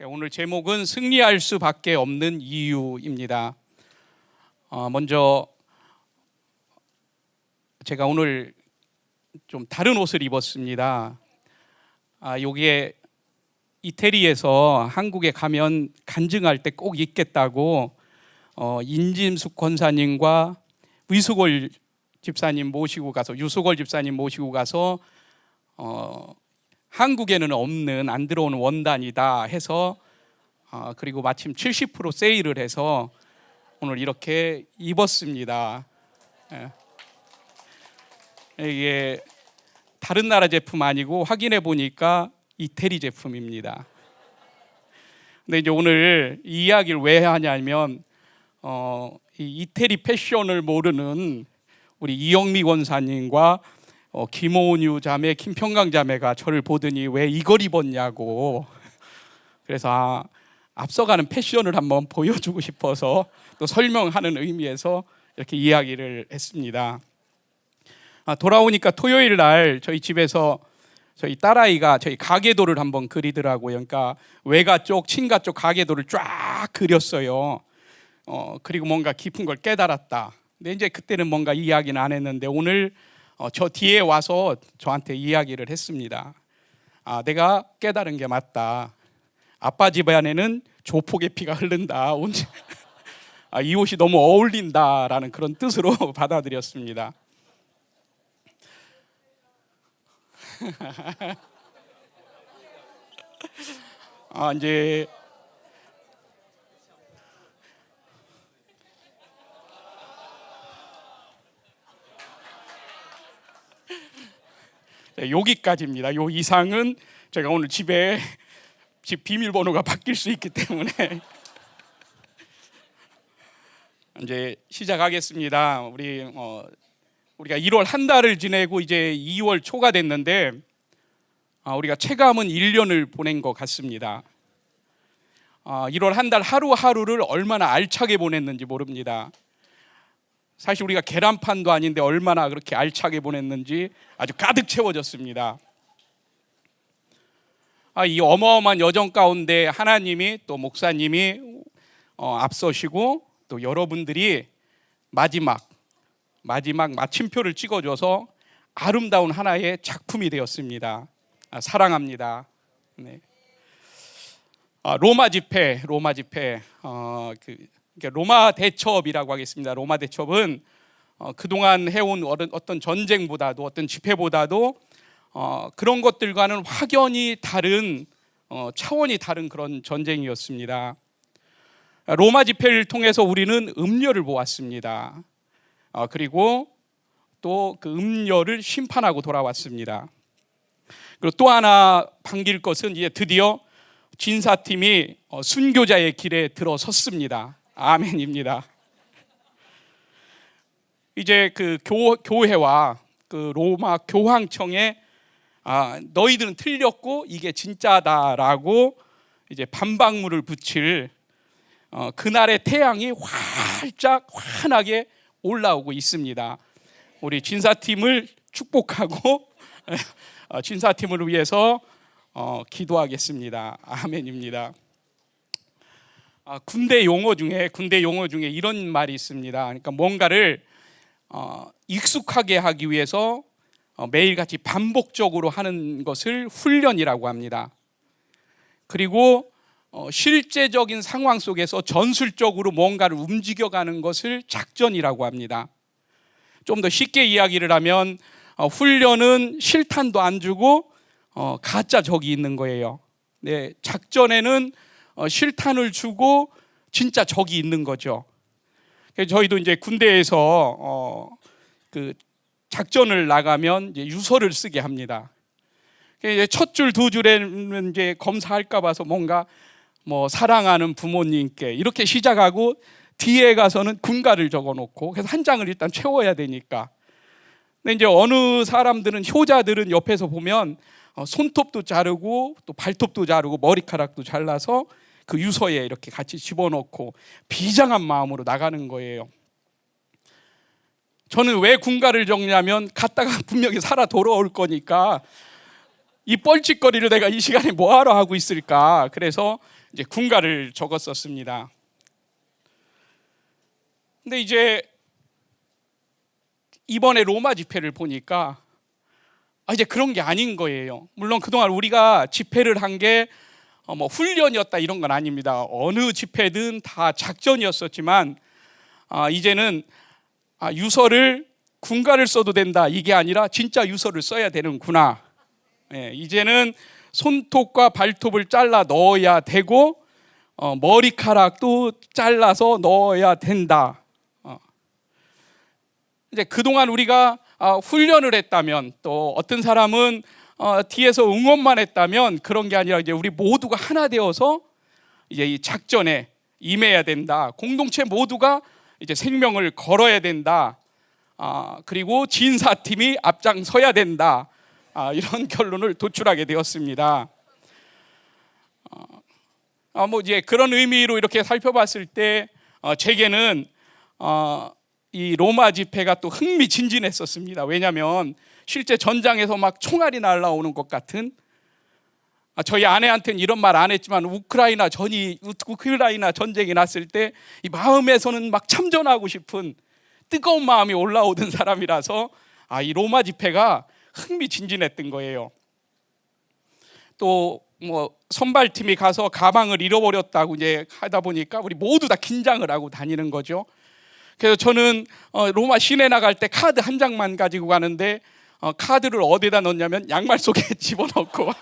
오늘 제목은 승리할 수밖에 없는 이유입니다. 먼저 제가 오늘 좀 다른 옷을 입었습니다. 요게 이태리에서 한국에 가면 간증할 때 꼭 입겠다고 인짐숙 권사님과 유수골 집사님 모시고 가서 한국에는 없는 안 들어오는 원단이다 해서 그리고 마침 70% 세일을 해서 오늘 이렇게 입었습니다. 이게 다른 나라 제품 아니고 확인해 보니까 이태리 제품입니다. 근데 이제 오늘 이 이야기를 왜 하냐면 이 이태리 패션을 모르는 우리 이영미 권사님과 김오은유 자매, 김평강 자매가 저를 보더니 왜 이걸 입었냐고. 그래서 앞서가는 패션을 한번 보여주고 싶어서 또 설명하는 의미에서 이렇게 이야기를 했습니다. 돌아오니까 토요일 날 저희 집에서 저희 딸아이가 저희 가계도를 한번 그리더라고요. 그러니까 외가 쪽, 친가 쪽 가계도를 쫙 그렸어요. 그리고 뭔가 깊은 걸 깨달았다. 근데 이제 그때는 뭔가 이야기는 안 했는데 오늘 저 뒤에 와서 저한테 이야기를 했습니다. 내가 깨달은 게 맞다. 아빠 집안에는 조폭의 피가 흐른다. 이 옷이 너무 어울린다라는 그런 뜻으로 받아들였습니다. 이제 여기까지입니다. 요 이상은 제가 오늘 집 비밀번호가 바뀔 수 있기 때문에 이제 시작하겠습니다. 우리가 1월 한 달을 지내고 이제 2월 초가 됐는데 우리가 체감은 1년을 보낸 것 같습니다. 1월 한 달 하루하루를 얼마나 알차게 보냈는지 모릅니다. 사실 우리가 계란판도 아닌데 얼마나 그렇게 알차게 보냈는지 아주 가득 채워졌습니다. 이 어마어마한 여정 가운데 하나님이 또 목사님이 앞서시고 또 여러분들이 마지막 마침표를 찍어줘서 아름다운 하나의 작품이 되었습니다. 사랑합니다. 네. 로마 집회 로마 대첩이라고 하겠습니다. 로마 대첩은 그동안 해온 어떤 전쟁보다도 어떤 집회보다도 그런 것들과는 확연히 다른 차원이 다른 그런 전쟁이었습니다. 로마 집회를 통해서 우리는 음녀를 보았습니다. 그리고 또 그 음녀를 심판하고 돌아왔습니다. 그리고 또 하나 반길 것은 이제 드디어 진사팀이 순교자의 길에 들어섰습니다. 아멘입니다. 이제 그 교회와 그 로마 교황청에 너희들은 틀렸고 이게 진짜다라고 이제 반박문을 붙일 그날의 태양이 활짝 환하게 올라오고 있습니다. 우리 진사팀을 축복하고 진사팀을 위해서 기도하겠습니다. 아멘입니다. 군대 용어 중에 이런 말이 있습니다. 그러니까 뭔가를 익숙하게 하기 위해서 매일같이 반복적으로 하는 것을 훈련이라고 합니다. 그리고 실제적인 상황 속에서 전술적으로 뭔가를 움직여가는 것을 작전이라고 합니다. 좀 더 쉽게 이야기를 하면 훈련은 실탄도 안 주고 가짜 적이 있는 거예요. 네, 작전에는 실탄을 주고 진짜 적이 있는 거죠. 저희도 이제 군대에서 그 작전을 나가면 이제 유서를 쓰게 합니다. 이제 첫 줄, 두 줄에는 이제 검사할까 봐서 뭔가 사랑하는 부모님께 이렇게 시작하고 뒤에 가서는 군가를 적어놓고 그래서 한 장을 일단 채워야 되니까. 근데 이제 어느 사람들은 효자들은 옆에서 보면 손톱도 자르고 또 발톱도 자르고 머리카락도 잘라서 그 유서에 이렇게 같이 집어넣고 비장한 마음으로 나가는 거예요. 저는 왜 군가를 적냐면 갔다가 분명히 살아 돌아올 거니까 이 뻘짓거리를 내가 이 시간에 뭐하러 하고 있을까? 그래서 이제 군가를 적었었습니다. 근데 이제 이번에 로마 집회를 보니까 이제 그런 게 아닌 거예요. 물론 그동안 우리가 집회를 한 게 뭐 훈련이었다 이런 건 아닙니다. 어느 집회든 다 작전이었었지만 이제는 유서를 군가를 써도 된다 이게 아니라 진짜 유서를 써야 되는구나. 이제는 손톱과 발톱을 잘라 넣어야 되고 머리카락도 잘라서 넣어야 된다. 이제 그동안 우리가 훈련을 했다면, 또 어떤 사람은 뒤에서 응원만 했다면, 그런 게 아니라 이제 우리 모두가 하나 되어서 이제 이 작전에 임해야 된다. 공동체 모두가 이제 생명을 걸어야 된다. 그리고 진사팀이 앞장서야 된다. 이런 결론을 도출하게 되었습니다. 뭐 이제 그런 의미로 이렇게 살펴봤을 때 제게는 이 로마 집회가 또 흥미진진했었습니다. 왜냐하면 실제 전장에서 막 총알이 날라오는 것 같은, 저희 아내한테는 이런 말 안 했지만 우크라이나 전쟁이 났을 때 이 마음에서는 막 참전하고 싶은 뜨거운 마음이 올라오던 사람이라서 이 로마 집회가 흥미진진했던 거예요. 또 뭐 선발팀이 가서 가방을 잃어버렸다고 이제 하다 보니까 우리 모두 다 긴장을 하고 다니는 거죠. 그래서 저는 로마 시내 나갈 때 카드 한 장만 가지고 가는데 카드를 어디다 넣냐면 양말 속에 집어넣고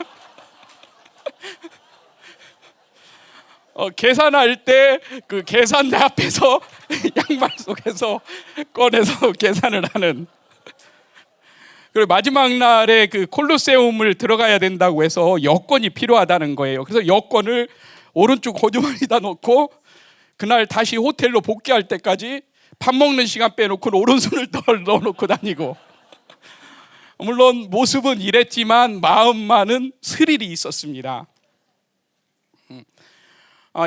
계산할 때 그 계산대 앞에서 양말 속에서 꺼내서 계산을 하는. 그리고 마지막 날에 그 콜로세움을 들어가야 된다고 해서 여권이 필요하다는 거예요. 그래서 여권을 오른쪽 호주머니에다 넣고 그날 다시 호텔로 복귀할 때까지 밥 먹는 시간 빼놓고 오른손을 넣어놓고 다니고. 물론 모습은 이랬지만 마음만은 스릴이 있었습니다.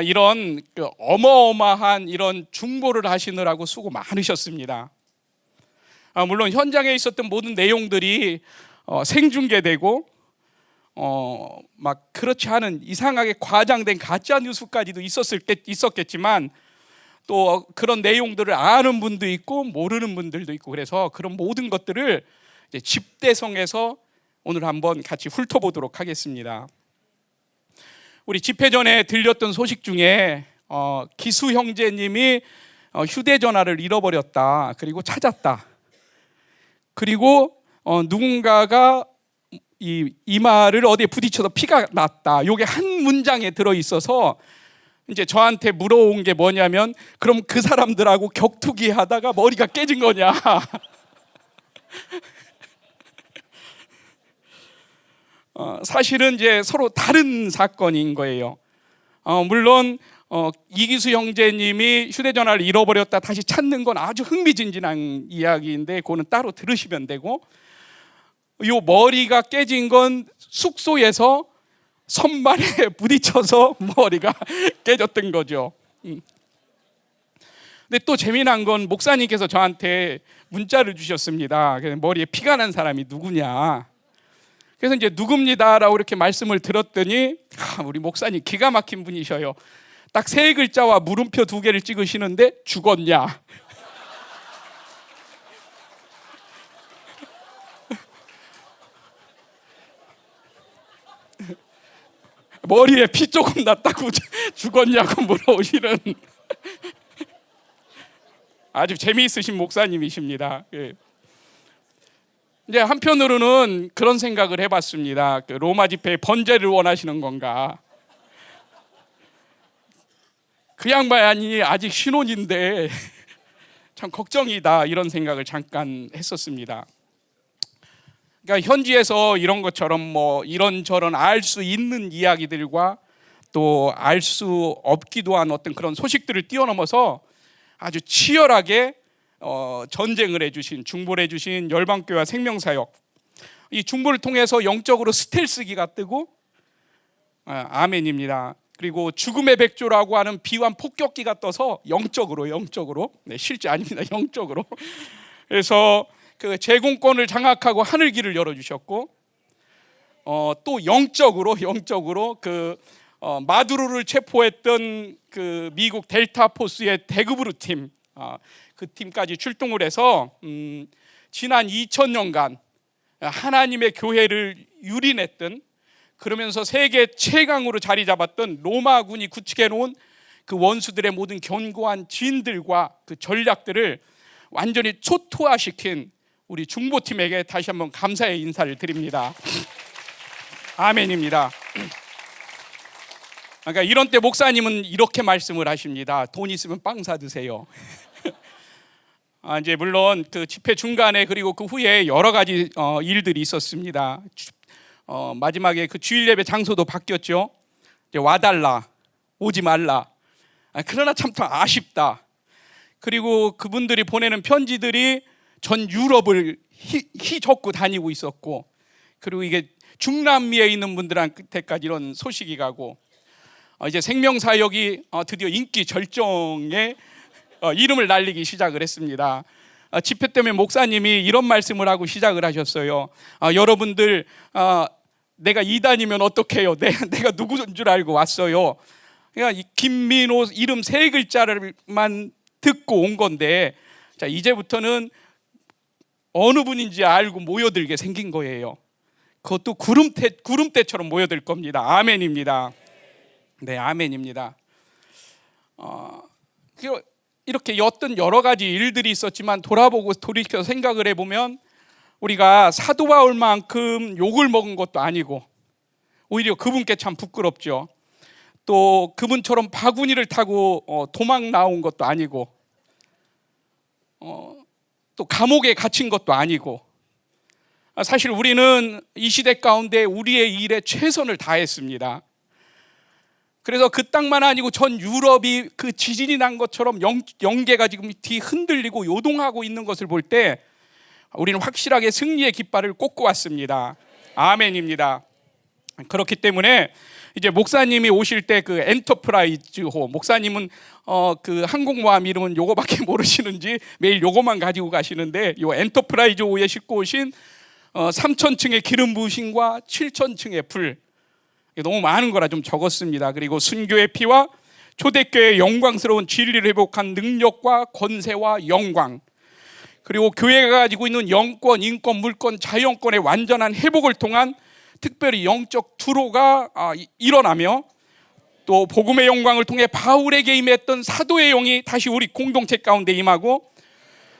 이런 그 어마어마한 이런 중보를 하시느라고 수고 많으셨습니다. 물론 현장에 있었던 모든 내용들이 생중계되고 막 그렇지 않은 이상하게 과장된 가짜 뉴스까지도 있었겠지만, 또 그런 내용들을 아는 분도 있고 모르는 분들도 있고, 그래서 그런 모든 것들을 이제 집대성에서 오늘 한번 같이 훑어보도록 하겠습니다. 우리 집회 전에 들렸던 소식 중에 기수 형제님이 휴대전화를 잃어버렸다, 그리고 찾았다, 그리고 누군가가 이 이마를 어디에 부딪혀서 피가 났다. 이게 한 문장에 들어 있어서 이제 저한테 물어온 게 뭐냐면, 그럼 그 사람들하고 격투기 하다가 머리가 깨진 거냐? 사실은 이제 서로 다른 사건인 거예요. 물론 이기수 형제님이 휴대전화를 잃어버렸다 다시 찾는 건 아주 흥미진진한 이야기인데 그거는 따로 들으시면 되고, 요 머리가 깨진 건 숙소에서 선반에 부딪혀서 머리가 깨졌던 거죠. 근데 또 재미난 건 목사님께서 저한테 문자를 주셨습니다. 머리에 피가 난 사람이 누구냐. 그래서 이제 누굽니다라고 이렇게 말씀을 들었더니 우리 목사님 기가 막힌 분이셔요. 딱 3글자와 물음표 2개를 찍으시는데 죽었냐. 머리에 피 조금 났다고 죽었냐고 물어오시는 아주 재미있으신 목사님이십니다. 이제 한편으로는 그런 생각을 해봤습니다. 로마 집회에 번제를 원하시는 건가? 그 양반이 아직 신혼인데 참 걱정이다, 이런 생각을 잠깐 했었습니다. 그러니까 현지에서 이런 것처럼 뭐 이런저런 알 수 있는 이야기들과 또 알 수 없기도 한 어떤 그런 소식들을 뛰어넘어서 아주 치열하게 전쟁을 해주신, 중보를 해주신 열방교회와 생명사역, 이 중보를 통해서 영적으로 스텔스기가 뜨고 아멘입니다. 그리고 죽음의 백조라고 하는 비완 폭격기가 떠서 영적으로 실제 아닙니다, 영적으로. 그래서 그 제공권을 장악하고 하늘길을 열어주셨고, 또 영적으로 마두로를 체포했던 그 미국 델타 포스의 데그브루 팀, 그 팀까지 출동을 해서 지난 2000년간 하나님의 교회를 유린했던, 그러면서 세계 최강으로 자리 잡았던 로마군이 구축해 놓은 그 원수들의 모든 견고한 진들과 그 전략들을 완전히 초토화시킨 우리 중보팀에게 다시 한번 감사의 인사를 드립니다. 아멘입니다. 그러니까 이런 때 목사님은 이렇게 말씀을 하십니다. 돈 있으면 빵 사드세요. 이제 물론 그 집회 중간에 그리고 그 후에 여러 가지 일들이 있었습니다. 마지막에 그 주일 예배 장소도 바뀌었죠. 이제 와달라, 오지 말라. 그러나 참 아쉽다. 그리고 그분들이 보내는 편지들이 전 유럽을 휘젓고 다니고 있었고, 그리고 이게 중남미에 있는 분들한테까지 이런 소식이 가고, 이제 생명사역이 드디어 인기 절정에 이름을 날리기 시작을 했습니다. 집회 때문에 목사님이 이런 말씀을 하고 시작을 하셨어요. 여러분들, 내가 이단이면 어떡해요? 내가 누구인 줄 알고 왔어요. 그러니까 김민호 이름 3글자를만 듣고 온 건데, 자, 이제부터는 어느 분인지 알고 모여들게 생긴 거예요. 그것도 구름대처럼 모여들 겁니다. 아멘입니다. 네, 아멘입니다. 이렇게 어떤 여러 가지 일들이 있었지만 돌이켜 생각을 해보면 우리가 사도 바울만큼 욕을 먹은 것도 아니고, 오히려 그분께 참 부끄럽죠. 또 그분처럼 바구니를 타고 도망 나온 것도 아니고, 또 감옥에 갇힌 것도 아니고, 사실 우리는 이 시대 가운데 우리의 일에 최선을 다했습니다. 그래서 그 땅만 아니고 전 유럽이 그 지진이 난 것처럼 영계가 지금 뒤 흔들리고 요동하고 있는 것을 볼 때 우리는 확실하게 승리의 깃발을 꽂고 왔습니다. 아멘입니다. 그렇기 때문에 이제 목사님이 오실 때 그 엔터프라이즈호, 목사님은 그 항공모함 이름은 요거밖에 모르시는지 매일 요거만 가지고 가시는데, 요 엔터프라이즈호에 싣고 오신 3000층의 기름 부으심과 7000층의 불, 너무 많은 거라 좀 적었습니다. 그리고 순교의 피와 초대교회의 영광스러운 진리를 회복한 능력과 권세와 영광, 그리고 교회가 가지고 있는 영권, 인권, 물권, 자유권의 완전한 회복을 통한 특별히 영적 투로가 일어나며, 또 복음의 영광을 통해 바울에게 임했던 사도의 영이 다시 우리 공동체 가운데 임하고,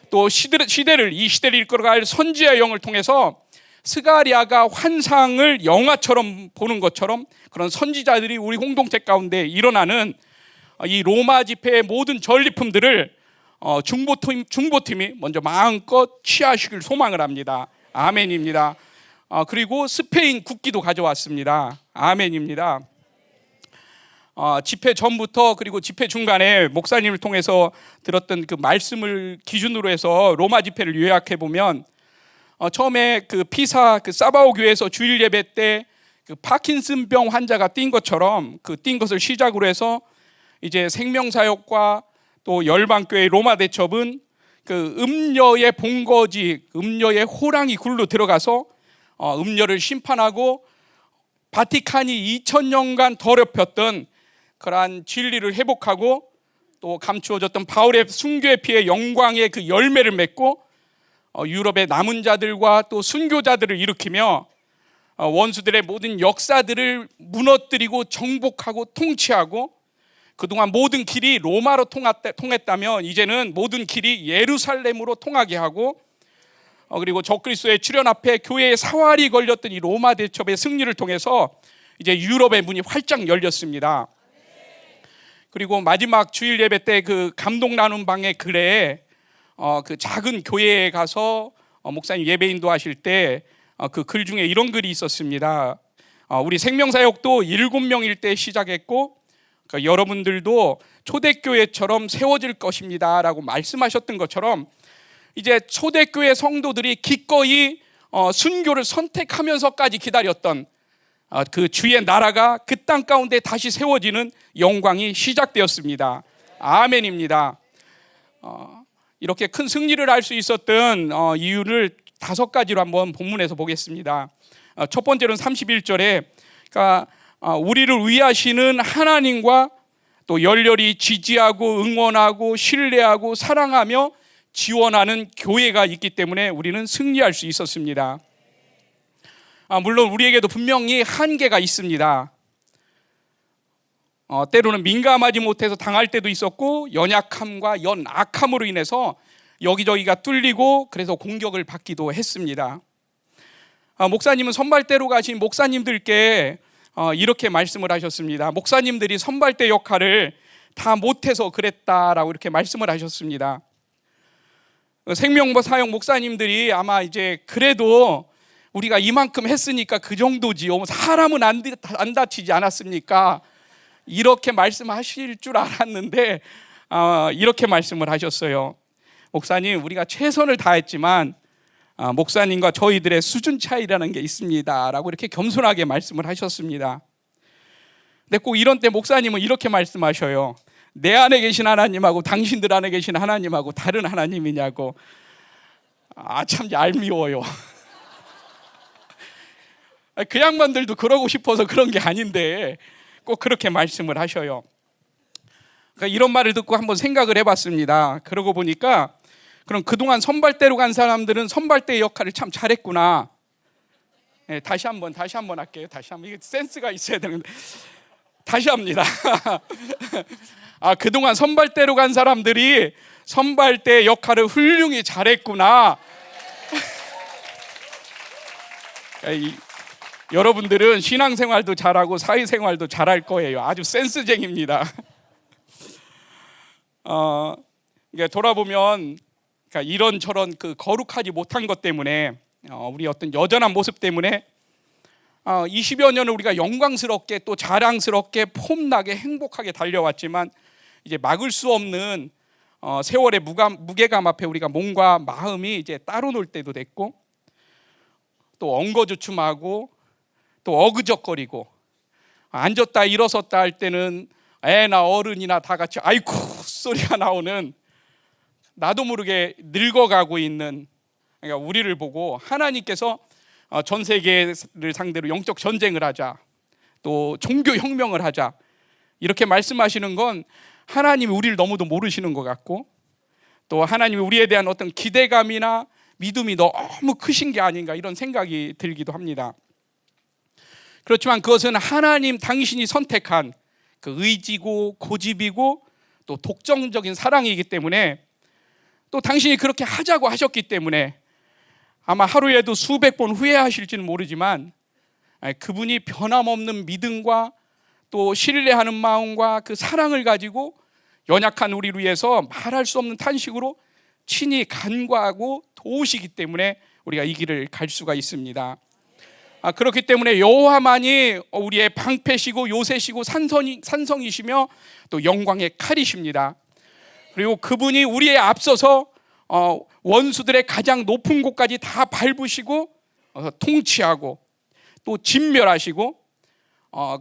또 이 시대를 이끌어갈 선지자의 영을 통해서 스가랴가 환상을 영화처럼 보는 것처럼 그런 선지자들이 우리 공동체 가운데 일어나는 이 로마 집회의 모든 전리품들을 중보팀이 먼저 마음껏 취하시길 소망을 합니다. 아멘입니다. 그리고 스페인 국기도 가져왔습니다. 아멘입니다. 집회 전부터 그리고 집회 중간에 목사님을 통해서 들었던 그 말씀을 기준으로 해서 로마 집회를 요약해 보면, 처음에 그 피사 그 사바오 교회에서 주일 예배 때 그 파킨슨병 환자가 뛴 것처럼 그 뛴 것을 시작으로 해서 이제 생명사역과 또 열방교회 로마 대첩은 그 음녀의 본거지, 음녀의 호랑이 굴로 들어가서 음녀를 심판하고 바티칸이 2000년간 더럽혔던 그러한 진리를 회복하고, 또 감추어졌던 바울의 순교의 피의 영광의 그 열매를 맺고 유럽의 남은 자들과 또 순교자들을 일으키며 원수들의 모든 역사들을 무너뜨리고 정복하고 통치하고, 그동안 모든 길이 로마로 통했다면 이제는 모든 길이 예루살렘으로 통하게 하고, 그리고 적그리스도의 출현 앞에 교회의 사활이 걸렸던 이 로마 대첩의 승리를 통해서 이제 유럽의 문이 활짝 열렸습니다. 그리고 마지막 주일 예배 때 그 감동 나눔 방의 글에 그 작은 교회에 가서 목사님 예배 인도하실 때 그 글 중에 이런 글이 있었습니다. 우리 생명사역도 7명일 때 시작했고, 그러니까 여러분들도 초대교회처럼 세워질 것입니다 라고 말씀하셨던 것처럼, 이제 초대교회 성도들이 기꺼이 순교를 선택하면서까지 기다렸던 그 주의 나라가 그 땅 가운데 다시 세워지는 영광이 시작되었습니다. 아멘입니다. 이렇게 큰 승리를 할 수 있었던 이유를 5가지로 한번 본문에서 보겠습니다. 첫 번째로는 31절에 그러니까 우리를 위하시는 하나님과 또 열렬히 지지하고 응원하고 신뢰하고 사랑하며 지원하는 교회가 있기 때문에 우리는 승리할 수 있었습니다. 물론 우리에게도 분명히 한계가 있습니다. 때로는 민감하지 못해서 당할 때도 있었고 연약함과 연악함으로 인해서 여기저기가 뚫리고 그래서 공격을 받기도 했습니다. 목사님은 선발대로 가신 목사님들께 이렇게 말씀을 하셨습니다. 목사님들이 선발대 역할을 다 못해서 그랬다라고 이렇게 말씀을 하셨습니다. 생명보 사역 목사님들이 아마 이제 그래도 우리가 이만큼 했으니까 그 정도지요. 사람은 안 다치지 않았습니까? 이렇게 말씀하실 줄 알았는데 이렇게 말씀을 하셨어요. 목사님, 우리가 최선을 다했지만 목사님과 저희들의 수준 차이라는 게 있습니다 라고 이렇게 겸손하게 말씀을 하셨습니다. 근데 꼭 이런 때 목사님은 이렇게 말씀하셔요. 내 안에 계신 하나님하고 당신들 안에 계신 하나님하고 다른 하나님이냐고. 참 얄미워요. 그 양반들도 그러고 싶어서 그런 게 아닌데 꼭 그렇게 말씀을 하셔요. 그러니까 이런 말을 듣고 한번 생각을 해봤습니다. 그러고 보니까 그럼 그동안 선발대로 간 사람들은 선발대의 역할을 참 잘했구나. 네, 다시 한번 할게요. 다시 한번. 이게 센스가 있어야 되는데 다시 합니다. 그동안 선발대로 간 사람들이 선발대 역할을 훌륭히 잘했구나. 여러분들은 신앙생활도 잘하고 사회생활도 잘할 거예요. 아주 센스쟁입니다. 돌아보면 그러니까 이런저런 그 거룩하지 못한 것 때문에 우리 어떤 여전한 모습 때문에 20여 년을 우리가 영광스럽게 또 자랑스럽게 폼나게 행복하게 달려왔지만 이제 막을 수 없는 세월의 무게감 앞에 우리가 몸과 마음이 이제 따로 놀 때도 됐고 또 엉거주춤하고 또 어그적거리고 앉았다 일어섰다 할 때는 애나 어른이나 다 같이 아이쿠 소리가 나오는 나도 모르게 늙어가고 있는 그러니까 우리를 보고 하나님께서 전 세계를 상대로 영적 전쟁을 하자 또 종교 혁명을 하자 이렇게 말씀하시는 건 하나님이 우리를 너무도 모르시는 것 같고 또 하나님이 우리에 대한 어떤 기대감이나 믿음이 너무 크신 게 아닌가 이런 생각이 들기도 합니다. 그렇지만 그것은 하나님 당신이 선택한 그 의지고 고집이고 또 독점적인 사랑이기 때문에 또 당신이 그렇게 하자고 하셨기 때문에 아마 하루에도 수백 번 후회하실지는 모르지만 그분이 변함없는 믿음과 또 신뢰하는 마음과 그 사랑을 가지고 연약한 우리를 위해서 말할 수 없는 탄식으로 친히 간과하고 도우시기 때문에 우리가 이 길을 갈 수가 있습니다. 그렇기 때문에 여호와만이 우리의 방패시고 요새시고 산성이시며 또 영광의 칼이십니다. 그리고 그분이 우리에 앞서서 원수들의 가장 높은 곳까지 다 밟으시고 통치하고 또 진멸하시고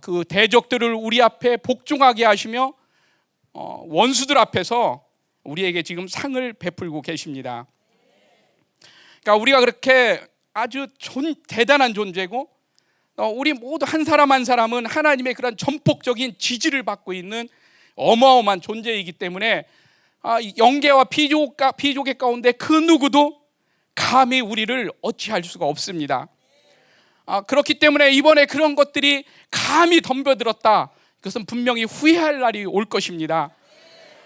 그 대적들을 우리 앞에 복종하게 하시며 원수들 앞에서 우리에게 지금 상을 베풀고 계십니다. 그러니까 우리가 그렇게 아주 대단한 존재고 우리 모두 한 사람 한 사람은 하나님의 그런 전폭적인 지지를 받고 있는 어마어마한 존재이기 때문에 영계와 피조계 가운데 그 누구도 감히 우리를 어찌할 수가 없습니다. 그렇기 때문에 이번에 그런 것들이 감히 덤벼들었다. 그것은 분명히 후회할 날이 올 것입니다.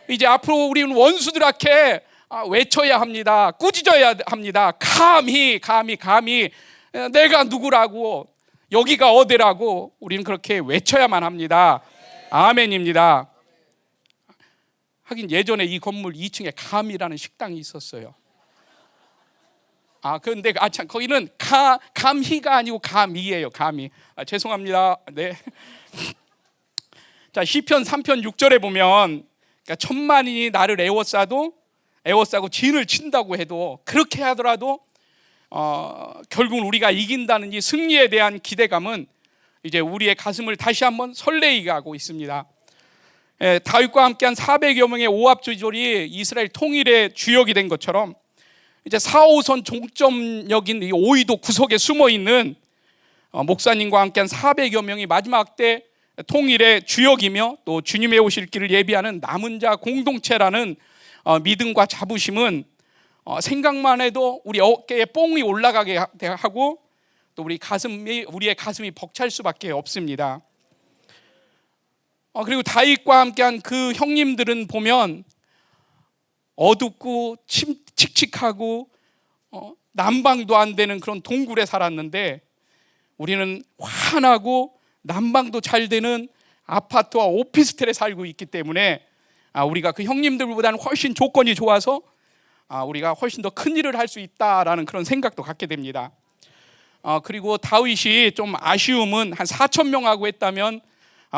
이제 앞으로 우리는 원수들 앞에 외쳐야 합니다. 꾸짖어야 합니다. 감히 내가 누구라고 여기가 어디라고 우리는 그렇게 외쳐야만 합니다. 아멘입니다. 하긴 예전에 이 건물 2층에 감이라는 식당이 있었어요. 그런데 참 거기는 감희가 아니고 감이에요. 감이. 죄송합니다. 네. 자, 시편 3편 6절에 보면 그러니까 천만인이 나를 에워싸고 진을 친다고 해도 그렇게 하더라도 결국은 우리가 이긴다는 이 승리에 대한 기대감은 이제 우리의 가슴을 다시 한번 설레이게 하고 있습니다. 다윗과 함께한 400여 명의 오합지졸이 이스라엘 통일의 주역이 된 것처럼 이제 4호선 종점역인 이 오이도 구석에 숨어 있는 목사님과 함께한 400여 명이 마지막 때 통일의 주역이며 또 주님의 오실 길을 예비하는 남은 자 공동체라는 믿음과 자부심은 생각만 해도 우리 어깨에 뽕이 올라가게 하고 또 우리의 가슴이 벅찰 수밖에 없습니다. 그리고 다윗과 함께한 그 형님들은 보면 어둡고 칙칙하고 난방도 안 되는 그런 동굴에 살았는데 우리는 환하고 난방도 잘 되는 아파트와 오피스텔에 살고 있기 때문에 우리가 그 형님들보다는 훨씬 조건이 좋아서 우리가 훨씬 더 큰 일을 할 수 있다라는 그런 생각도 갖게 됩니다. 그리고 다윗이 좀 아쉬움은 한 4,000명하고 했다면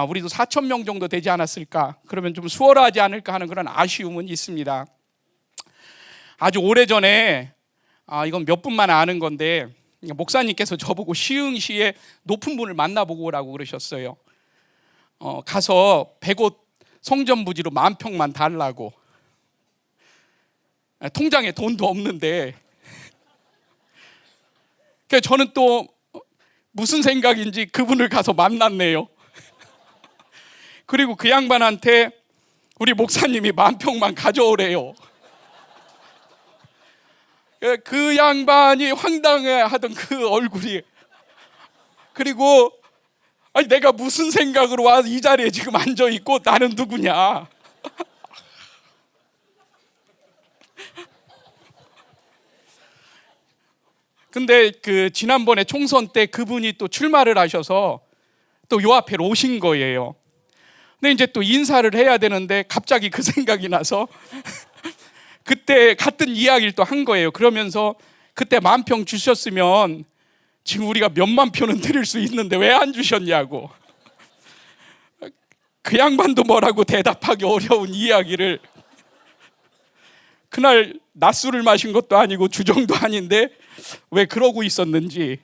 우리도 4,000명 정도 되지 않았을까, 그러면 좀 수월하지 않을까 하는 그런 아쉬움은 있습니다. 아주 오래전에 이건 몇 분만 아는 건데 목사님께서 저보고 시흥시에 높은 분을 만나보고 오라고 그러셨어요. 가서 100옷 성전부지로 10,000평만 달라고. 통장에 돈도 없는데. 그래서 저는 또 무슨 생각인지 그분을 가서 만났네요. 그리고 그 양반한테 우리 목사님이 10,000평만 가져오래요. 그 양반이 황당해하던 그 얼굴이, 그리고 아니 내가 무슨 생각으로 와서 이 자리에 지금 앉아 있고 나는 누구냐. 근데 그 지난번에 총선 때 그분이 또 출마를 하셔서 또 요 앞에 오신 거예요. 근데 이제 또 인사를 해야 되는데 갑자기 그 생각이 나서 그때 같은 이야기를 또 한 거예요. 그러면서 그때 10,000평 주셨으면 지금 우리가 몇만 표는 드릴 수 있는데 왜 안 주셨냐고. 그 양반도 뭐라고 대답하기 어려운 이야기를, 그날 낮술을 마신 것도 아니고 주정도 아닌데 왜 그러고 있었는지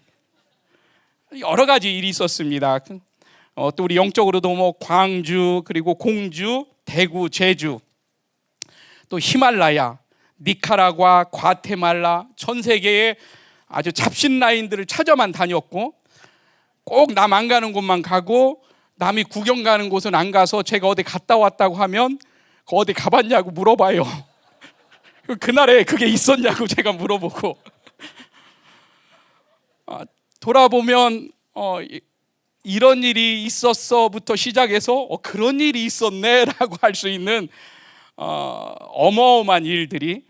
여러 가지 일이 있었습니다. 또 우리 영적으로도 뭐 광주, 그리고 공주, 대구, 제주, 또 히말라야, 니카라과, 과테말라, 전 세계의 아주 잡신 라인들을 찾아만 다녔고, 꼭 남 안 가는 곳만 가고 남이 구경 가는 곳은 안 가서 제가 어디 갔다 왔다고 하면 어디 가봤냐고 물어봐요. 그날에 그게 있었냐고 제가 물어보고, 돌아보면 이런 일이 있었어부터 시작해서 그런 일이 있었네 라고 할 수 있는 어마어마한 일들이,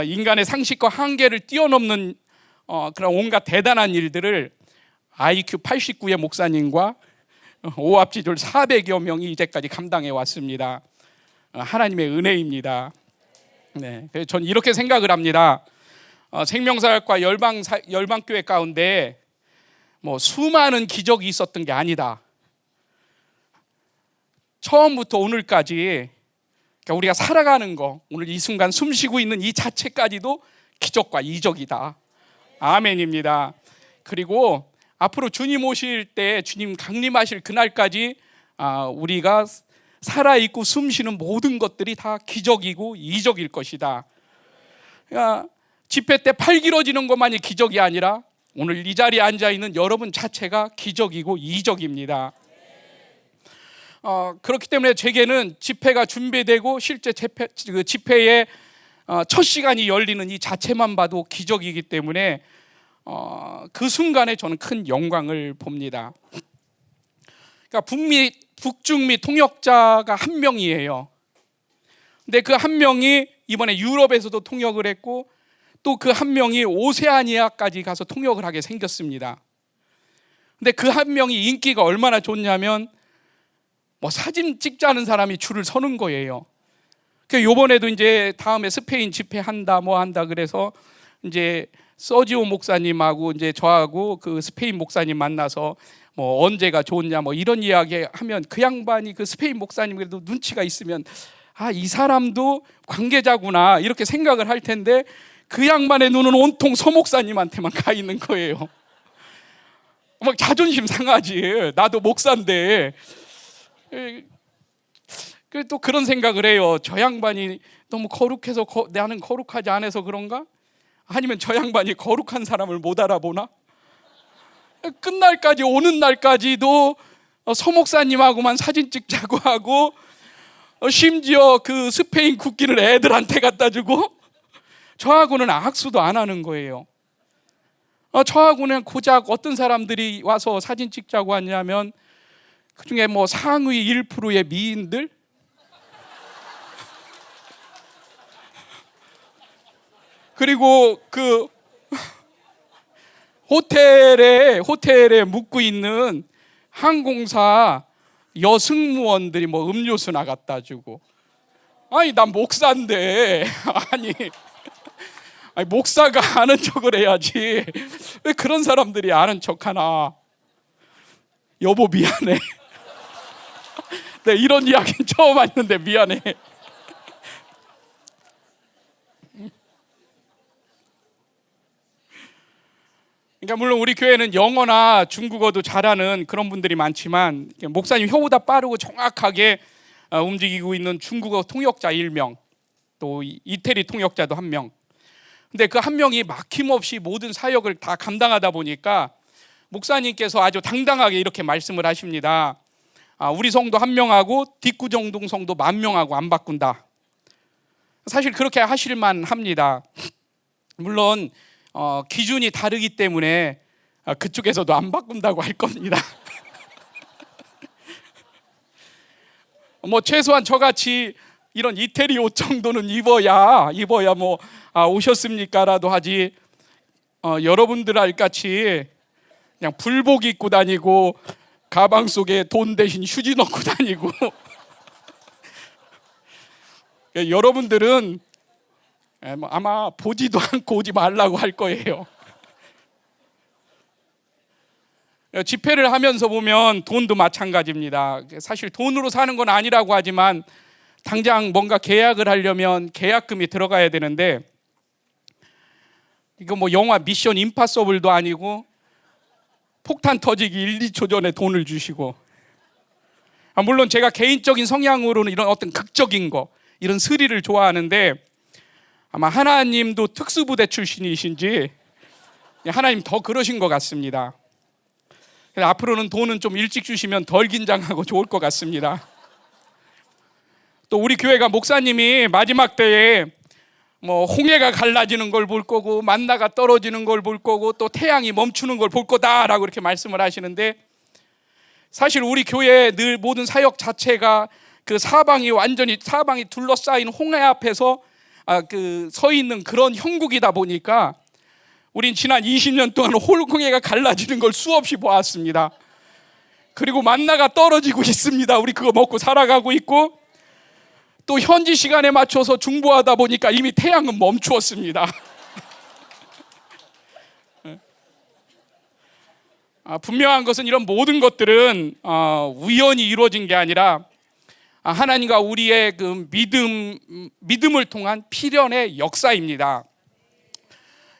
인간의 상식과 한계를 뛰어넘는 그런 온갖 대단한 일들을 IQ 89의 목사님과 오합지졸 400여 명이 이제까지 감당해 왔습니다. 하나님의 은혜입니다. 네, 그래서 전 이렇게 생각을 합니다. 생명사역과 열방교회 가운데 뭐 수많은 기적이 있었던 게 아니다. 처음부터 오늘까지, 그러니까 우리가 살아가는 거, 오늘 이 순간 숨쉬고 있는 이 자체까지도 기적과 이적이다. 아멘입니다. 그리고 앞으로 주님 오실 때, 주님 강림하실 그날까지 우리가 살아있고 숨쉬는 모든 것들이 다 기적이고 이적일 것이다. 그러니까 집회 때 팔 길어지는 것만이 기적이 아니라 오늘 이 자리에 앉아있는 여러분 자체가 기적이고 이적입니다. 그렇기 때문에 제게는 집회가 준비되고 실제 집회의 첫 시간이 열리는 이 자체만 봐도 기적이기 때문에 그 순간에 저는 큰 영광을 봅니다. 그러니까 북중미 통역자가 한 명이에요. 근데 그 한 명이 이번에 유럽에서도 통역을 했고 또 그 한 명이 오세아니아까지 가서 통역을 하게 생겼습니다. 근데 그 한 명이 인기가 얼마나 좋냐면 뭐 사진 찍자는 사람이 줄을 서는 거예요. 그 요번에도 이제 다음에 스페인 집회 한다 뭐 한다 그래서 이제 서지오 목사님하고 이제 저하고 그 스페인 목사님 만나서 뭐 언제가 좋냐 뭐 이런 이야기 하면 그 양반이 그 스페인 목사님 그래도 눈치가 있으면 이 사람도 관계자구나 이렇게 생각을 할 텐데 그 양반의 눈은 온통 서 목사님한테만 가 있는 거예요. 막 자존심 상하지. 나도 목사인데. 또 그런 생각을 해요. 저 양반이 너무 거룩해서 나는 거룩하지 않아서 그런가? 아니면 저 양반이 거룩한 사람을 못 알아보나? 끝날까지 오는 날까지도 서목사님하고만 사진 찍자고 하고 심지어 그 스페인 국기를 애들한테 갖다 주고 저하고는 악수도 안 하는 거예요. 저하고는 고작 어떤 사람들이 와서 사진 찍자고 하냐면 그중에 뭐 상위 1%의 미인들, 그리고 그 호텔에 묵고 있는 항공사 여승무원들이 뭐 음료수나 갖다 주고. 아니 난 목사인데 아니 목사가 아는 척을 해야지 왜 그런 사람들이 아는 척하나. 여보 미안해. 네, 이런 이야기는 처음 했는데 미안해. 그러니까 물론 우리 교회는 영어나 중국어도 잘하는 그런 분들이 많지만 목사님 혀보다 빠르고 정확하게 움직이고 있는 중국어 통역자 1명, 또 이태리 통역자도 1명. 근데 그 한 명이 막힘없이 모든 사역을 다 감당하다 보니까 목사님께서 아주 당당하게 이렇게 말씀을 하십니다. 우리 성도 1명하고 뒷구정동 성도 10,000명하고 안 바꾼다. 사실 그렇게 하실만 합니다. 물론 기준이 다르기 때문에 그쪽에서도 안 바꾼다고 할 겁니다. 뭐 최소한 저같이 이런 이태리 옷 정도는 입어야 뭐 오셨습니까라도 하지. 여러분들 알같이 그냥 불복 입고 다니고 가방 속에 돈 대신 휴지 넣고 다니고 여러분들은 아마 보지도 않고 오지 말라고 할 거예요. 집회를 하면서 보면 돈도 마찬가지입니다. 사실 돈으로 사는 건 아니라고 하지만 당장 뭔가 계약을 하려면 계약금이 들어가야 되는데, 이거 뭐 영화 미션 임파서블도 아니고 폭탄 터지기 1, 2초 전에 돈을 주시고. 물론 제가 개인적인 성향으로는 이런 어떤 극적인 거, 이런 스릴을 좋아하는데 아마 하나님도 특수부대 출신이신지 하나님 더 그러신 것 같습니다. 그래서 앞으로는 돈은 좀 일찍 주시면 덜 긴장하고 좋을 것 같습니다. 또 우리 교회가 목사님이 마지막 때에 뭐 홍해가 갈라지는 걸 볼 거고 만나가 떨어지는 걸 볼 거고 또 태양이 멈추는 걸 볼 거다라고 이렇게 말씀을 하시는데, 사실 우리 교회의 늘 모든 사역 자체가 그 사방이 둘러싸인 홍해 앞에서 서 있는 그런 형국이다 보니까 우린 지난 20년 동안 홍해가 갈라지는 걸 수없이 보았습니다. 그리고 만나가 떨어지고 있습니다. 우리 그거 먹고 살아가고 있고, 또 현지 시간에 맞춰서 중보하다 보니까 이미 태양은 멈추었습니다. 분명한 것은 이런 모든 것들은 우연히 이루어진 게 아니라 하나님과 우리의 그 믿음을 통한 필연의 역사입니다.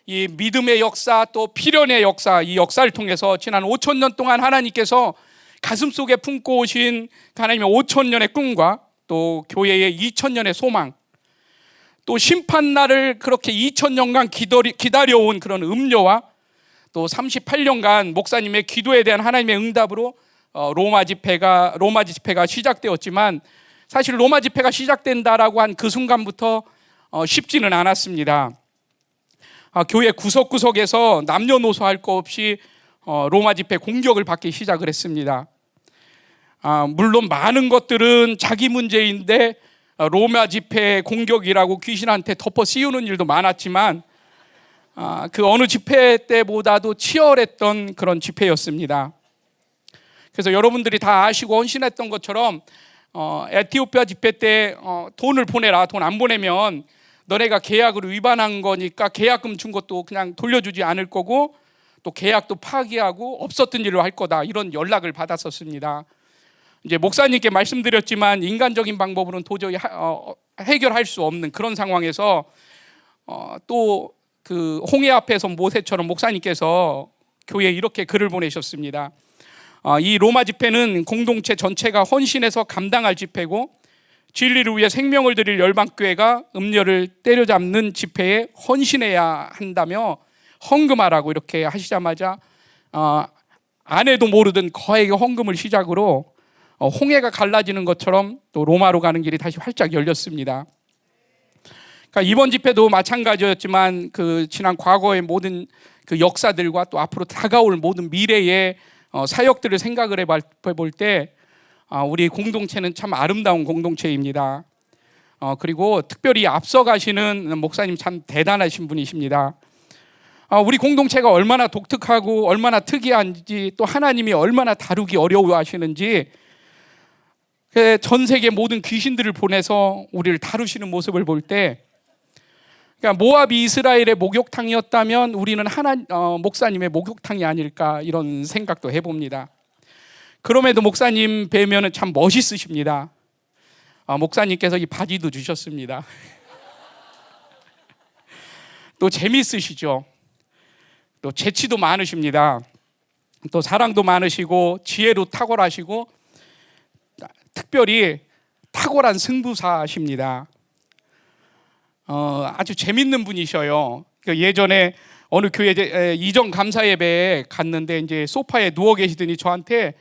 이 믿음의 역사, 또 필연의 역사, 이 역사를 통해서 지난 5,000년 동안 하나님께서 가슴속에 품고 오신 하나님의 5,000년의 꿈과 또 교회의 2,000년의 소망, 또 심판날을 그렇게 2,000년간 기다려온 그런 음료와 또 38년간 목사님의 기도에 대한 하나님의 응답으로 로마 집회가 시작되었지만, 사실 로마 집회가 시작된다라고 한 그 순간부터 쉽지는 않았습니다. 교회 구석구석에서 남녀노소 할 거 없이 로마 집회 공격을 받기 시작을 했습니다. 물론 많은 것들은 자기 문제인데 로마 집회 공격이라고 귀신한테 덮어 씌우는 일도 많았지만 그 어느 집회 때보다도 치열했던 그런 집회였습니다. 그래서 여러분들이 다 아시고 헌신했던 것처럼 에티오피아 집회 때 돈을 보내라, 돈 안 보내면 너네가 계약을 위반한 거니까 계약금 준 것도 그냥 돌려주지 않을 거고 또 계약도 파기하고 없었던 일로 할 거다, 이런 연락을 받았었습니다. 이제 목사님께 말씀드렸지만 인간적인 방법으로는 도저히 해결할 수 없는 그런 상황에서 또 그 홍해 앞에서 모세처럼 목사님께서 교회에 이렇게 글을 보내셨습니다. 이 로마 집회는 공동체 전체가 헌신해서 감당할 집회고 진리를 위해 생명을 드릴 열방교회가 음료를 때려잡는 집회에 헌신해야 한다며 헌금하라고 이렇게 하시자마자 아내도 모르던 거액의 헌금을 시작으로 홍해가 갈라지는 것처럼 또 로마로 가는 길이 다시 활짝 열렸습니다. 그러니까 이번 집회도 마찬가지였지만 그 지난 과거의 모든 그 역사들과 또 앞으로 다가올 모든 미래의 사역들을 생각을 해볼 때 우리 공동체는 참 아름다운 공동체입니다. 그리고 특별히 앞서가시는 목사님 참 대단하신 분이십니다. 우리 공동체가 얼마나 독특하고 얼마나 특이한지 또 하나님이 얼마나 다루기 어려워하시는지 전 세계 모든 귀신들을 보내서 우리를 다루시는 모습을 볼 때 그러니까 모압이 이스라엘의 목욕탕이었다면 우리는 목사님의 목욕탕이 아닐까 이런 생각도 해봅니다. 그럼에도 목사님 뵈면은 참 멋있으십니다. 목사님께서 이 바지도 주셨습니다. 또 재미있으시죠. 또 재치도 많으십니다. 또 사랑도 많으시고 지혜도 탁월하시고 특별히 탁월한 승부사십니다. 아주 재밌는 분이셔요. 예전에 어느 교회 이전 감사 예배에 갔는데 이제 소파에 누워 계시더니 저한테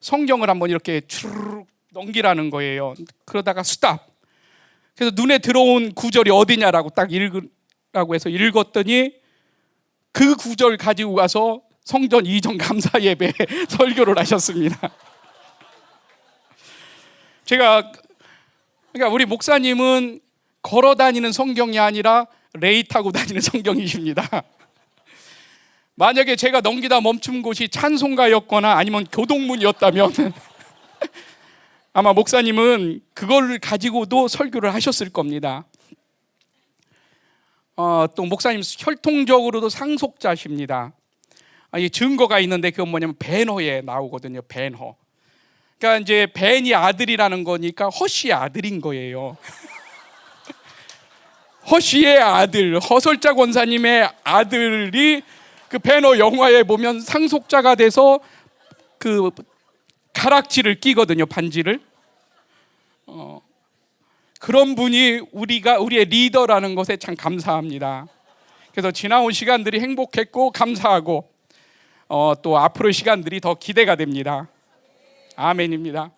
성경을 한번 이렇게 추르륵 넘기라는 거예요. 그러다가 스탑. 그래서 눈에 들어온 구절이 어디냐라고 딱 읽으라고 해서 읽었더니 그 구절 가지고 가서 성전 이전 감사 예배에 설교를 하셨습니다. 그러니까 우리 목사님은 걸어 다니는 성경이 아니라 레이 타고 다니는 성경이십니다. 만약에 제가 넘기다 멈춘 곳이 찬송가였거나 아니면 교동문이었다면 아마 목사님은 그걸 가지고도 설교를 하셨을 겁니다. 또 목사님 혈통적으로도 상속자십니다. 이 증거가 있는데 그건 뭐냐면 벤허에 나오거든요. 벤허. 그러니까 이제 벤이 아들이라는 거니까 허씨의 아들인 거예요. 허씨의 아들, 허설자 권사님의 아들이 그 벤허 영화에 보면 상속자가 돼서 그 가락지를 끼거든요, 반지를. 그런 분이 우리의 리더라는 것에 참 감사합니다. 그래서 지나온 시간들이 행복했고 감사하고 또 앞으로의 시간들이 더 기대가 됩니다. 아멘입니다.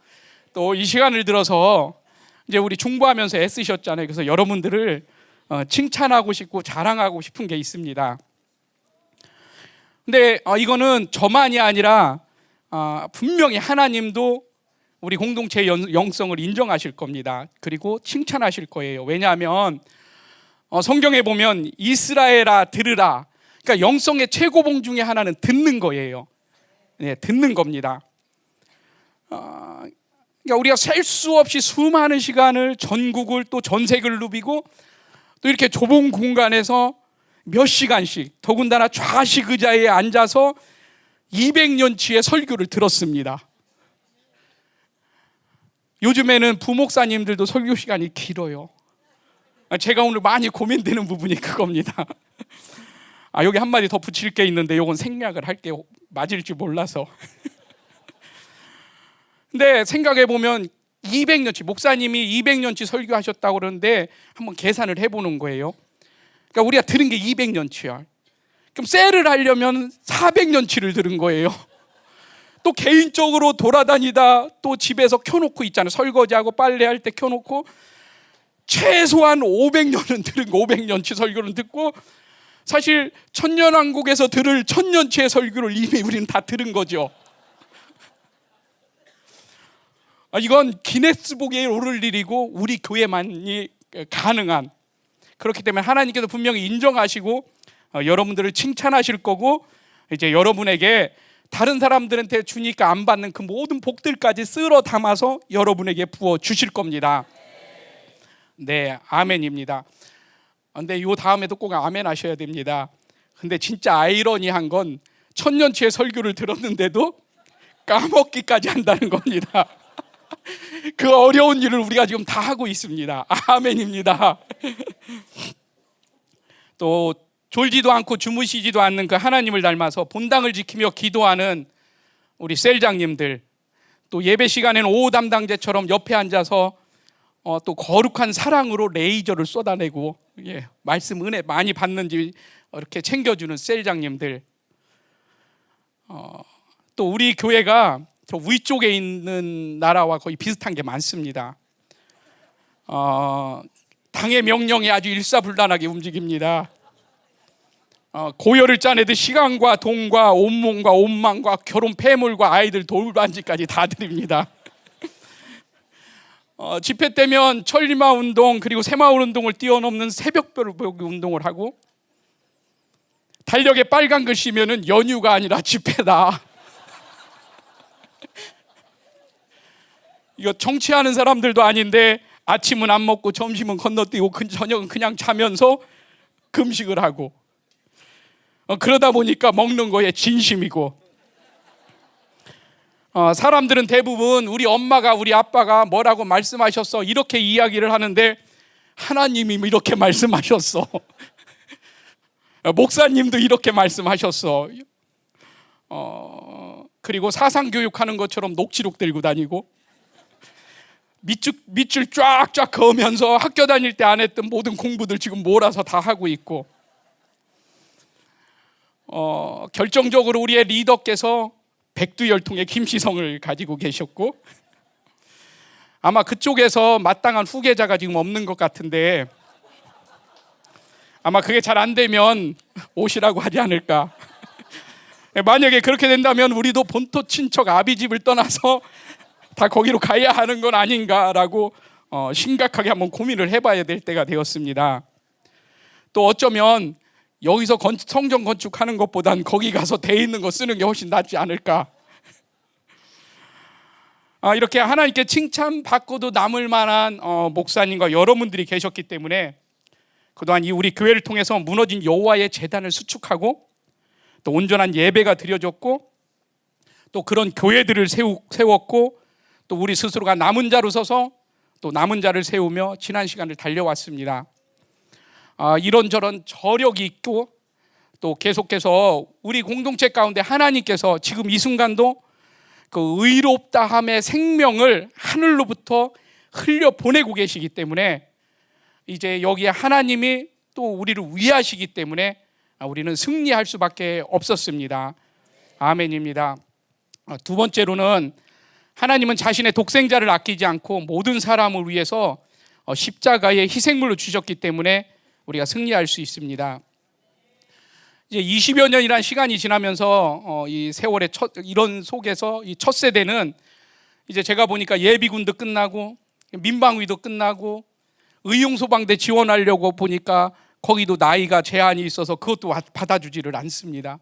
또 이 시간을 들어서 이제 우리 중보하면서 애쓰셨잖아요. 그래서 여러분들을 칭찬하고 싶고 자랑하고 싶은 게 있습니다. 근데 이거는 저만이 아니라 분명히 하나님도 우리 공동체의 영성을 인정하실 겁니다. 그리고 칭찬하실 거예요. 왜냐하면 성경에 보면 이스라엘아 들으라. 그러니까 영성의 최고봉 중에 하나는 듣는 거예요. 네, 듣는 겁니다. 그러니까 우리가 셀 수 없이 수많은 시간을 전국을 또 전 세계를 누비고 또 이렇게 좁은 공간에서 몇 시간씩 더군다나 좌식 의자에 앉아서 200년치의 설교를 들었습니다. 요즘에는 부목사님들도 설교 시간이 길어요. 제가 오늘 많이 고민되는 부분이 그겁니다. 여기 한마디 더 붙일 게 있는데 이건 생략을 할게요. 맞을지 몰라서. 근데 생각해 보면 200년치 목사님이 200년치 설교하셨다고 그러는데 한번 계산을 해보는 거예요. 그러니까 우리가 들은 게 200년치야. 그럼 셀을 하려면 400년치를 들은 거예요. 또 개인적으로 돌아다니다 또 집에서 켜놓고 있잖아요. 설거지하고 빨래할 때 켜놓고 최소한 500년은 들은 거, 500년치 설교를 듣고 사실 천년왕국에서 들을 1000년치의 설교를 이미 우리는 다 들은 거죠. 이건 기네스북에 오를 일이고 우리 교회만이 가능한, 그렇기 때문에 하나님께서 분명히 인정하시고 여러분들을 칭찬하실 거고 이제 여러분에게 다른 사람들한테 주니까 안 받는 그 모든 복들까지 쓸어 담아서 여러분에게 부어 주실 겁니다. 네, 아멘입니다. 근데 요 다음에도 꼭 아멘 하셔야 됩니다. 근데 진짜 아이러니한 건 1000년치의 설교를 들었는데도 까먹기까지 한다는 겁니다. 그 어려운 일을 우리가 지금 다 하고 있습니다. 아멘입니다. 또 졸지도 않고 주무시지도 않는 그 하나님을 닮아서 본당을 지키며 기도하는 우리 셀장님들, 또 예배 시간에는 오후 담당제처럼 옆에 앉아서 또 거룩한 사랑으로 레이저를 쏟아내고 말씀 은혜 많이 받는지 이렇게 챙겨주는 셀장님들, 또 우리 교회가 저 위쪽에 있는 나라와 거의 비슷한 게 많습니다. 당의 명령에 아주 일사불란하게 움직입니다. 고열을 짜내듯 시간과 돈과 온몸과 온망과 결혼 폐물과 아이들 돌반지까지 다 드립니다. 집회 때면 천리마 운동 그리고 새마을 운동을 뛰어넘는 새벽별보기 운동을 하고, 달력에 빨간 글씨면은 연휴가 아니라 집회다. 이거 정치하는 사람들도 아닌데 아침은 안 먹고 점심은 건너뛰고 저녁은 그냥 자면서 금식을 하고, 그러다 보니까 먹는 거에 진심이고, 사람들은 대부분 우리 엄마가 우리 아빠가 뭐라고 말씀하셨어 이렇게 이야기를 하는데, 하나님이 이렇게 말씀하셨어. 목사님도 이렇게 말씀하셨어. 그리고 사상교육하는 것처럼 녹취록 들고 다니고, 밑줄 쫙쫙 그으면서 학교 다닐 때 안 했던 모든 공부들 지금 몰아서 다 하고 있고, 결정적으로 우리의 리더께서 백두열통의 김시성을 가지고 계셨고, 아마 그쪽에서 마땅한 후계자가 지금 없는 것 같은데, 아마 그게 잘 안 되면 오시라고 하지 않을까. 만약에 그렇게 된다면 우리도 본토 친척 아비집을 떠나서 다 거기로 가야 하는 건 아닌가라고 심각하게 한번 고민을 해봐야 될 때가 되었습니다. 또 어쩌면 여기서 성전 건축하는 것보단 거기 가서 돼 있는 거 쓰는 게 훨씬 낫지 않을까. 이렇게 하나님께 칭찬받고도 남을 만한 목사님과 여러분들이 계셨기 때문에, 그동안 이 우리 교회를 통해서 무너진 여호와의 제단을 수축하고, 또 온전한 예배가 드려졌고, 또 그런 교회들을 세웠고, 또 우리 스스로가 남은 자로 서서 또 남은 자를 세우며 지난 시간을 달려왔습니다. 이런저런 저력이 있고, 또 계속해서 우리 공동체 가운데 하나님께서 지금 이 순간도 그 의롭다함의 생명을 하늘로부터 흘려 보내고 계시기 때문에, 이제 여기에 하나님이 또 우리를 위하시기 때문에 우리는 승리할 수밖에 없었습니다. 아멘입니다. 두 번째로는 하나님은 자신의 독생자를 아끼지 않고 모든 사람을 위해서 십자가의 희생물로 주셨기 때문에 우리가 승리할 수 있습니다. 이제 20여 년이라는 시간이 지나면서 이 세월의 이런 속에서 이 첫 세대는 이제 제가 보니까 예비군도 끝나고 민방위도 끝나고 의용소방대 지원하려고 보니까 거기도 나이가 제한이 있어서 그것도 받아주지를 않습니다.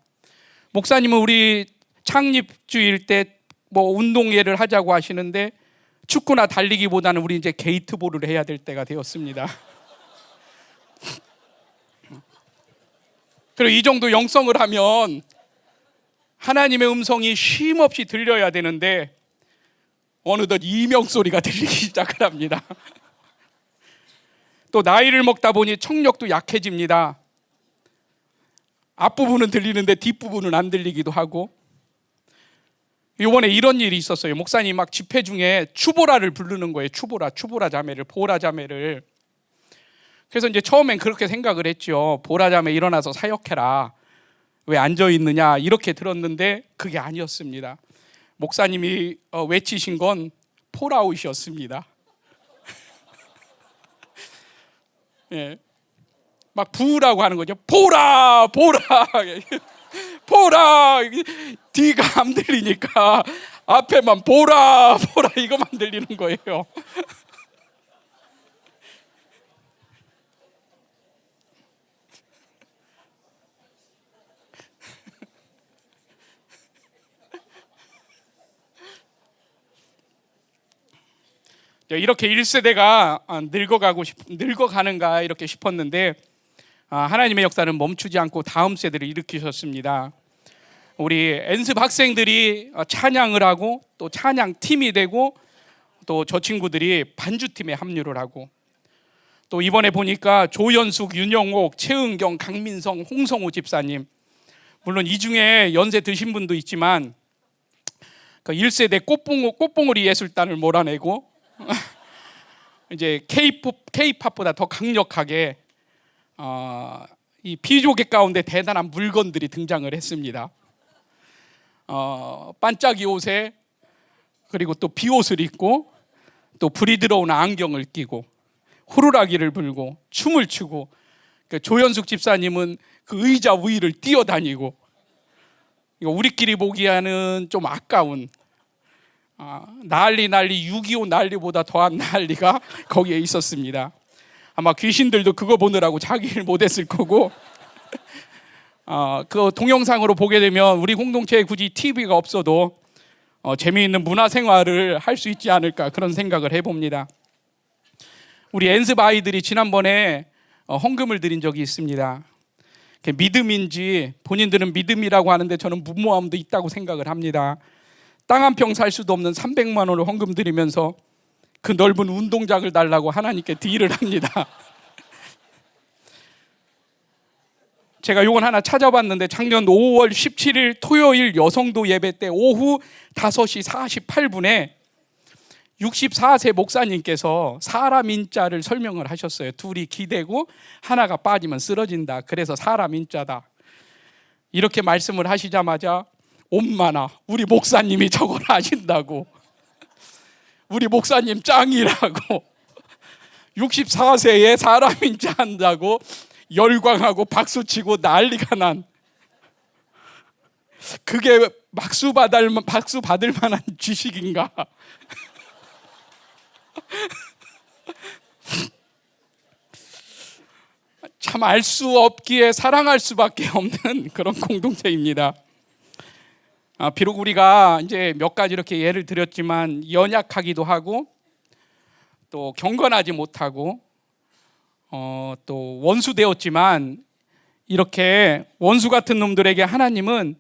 목사님은 우리 창립주일 때 뭐 운동회를 하자고 하시는데 축구나 달리기보다는 우리 이제 게이트볼을 해야 될 때가 되었습니다. 그리고 이 정도 영성을 하면 하나님의 음성이 쉼 없이 들려야 되는데 어느덧 이명 소리가 들리기 시작을 합니다. 또 나이를 먹다 보니 청력도 약해집니다. 앞부분은 들리는데 뒷부분은 안 들리기도 하고, 이번에 이런 일이 있었어요. 목사님 막 집회 중에 추보라를 부르는 거예요. 추보라 자매를, 보라 자매를. 그래서 이제 처음엔 그렇게 생각을 했죠. 보라 자매 일어나서 사역해라. 왜 앉아 있느냐 이렇게 들었는데 그게 아니었습니다. 목사님이 외치신 건 폴아웃이었습니다. 예, 막 부으라고 하는 거죠. 보라. 뒤가 안 들리니까 앞에만 보라 이거만 들리는 거예요. 이렇게 1세대가 늙어가는가 이렇게 싶었는데, 하나님의 역사는 멈추지 않고 다음 세대를 일으키셨습니다. 우리 연습 학생들이 찬양을 하고 또 찬양팀이 되고, 또 저 친구들이 반주팀에 합류를 하고, 또 이번에 보니까 조연숙, 윤영옥, 최은경, 강민성, 홍성호 집사님, 물론 이 중에 연세 드신 분도 있지만 그 1세대 꽃봉오리 예술단을 몰아내고 이제 K-팝보다 더 강력하게 이 비조개 가운데 대단한 물건들이 등장을 했습니다. 반짝이 옷에 그리고 또 비옷을 입고 또 불이 들어오는 안경을 끼고 호루라기를 불고 춤을 추고, 조현숙 집사님은 그 의자 위를 뛰어다니고, 우리끼리 보기에는 좀 아까운 난리 6.25 난리보다 더한 난리가 거기에 있었습니다. 아마 귀신들도 그거 보느라고 자기 일 못했을 거고, 그 동영상으로 보게 되면 우리 공동체에 굳이 TV가 없어도 재미있는 문화생활을 할 수 있지 않을까, 그런 생각을 해봅니다. 우리 엔습 아이들이 지난번에 헌금을 드린 적이 있습니다. 믿음인지 본인들은 믿음이라고 하는데 저는 무모함도 있다고 생각을 합니다. 땅 한 평 살 수도 없는 300만 원을 헌금 드리면서 그 넓은 운동장을 달라고 하나님께 딜을 합니다. 제가 요건 하나 찾아봤는데 작년 5월 17일 토요일 여성도 예배 때 오후 5시 48분에 64세 목사님께서 사람 인자를 설명을 하셨어요. 둘이 기대고 하나가 빠지면 쓰러진다. 그래서 사람 인자다. 이렇게 말씀을 하시자마자 엄마나 우리 목사님이 저걸 하신다고, 우리 목사님 짱이라고, 64세에 사람 인자 한다고 열광하고 박수치고 난리가 난, 그게 박수 받을 만한 지식인가? 참 알 수 없기에 사랑할 수밖에 없는 그런 공동체입니다. 비록 우리가 이제 몇 가지 이렇게 예를 들었지만 연약하기도 하고 또 경건하지 못하고 또 원수 되었지만, 이렇게 원수 같은 놈들에게 하나님은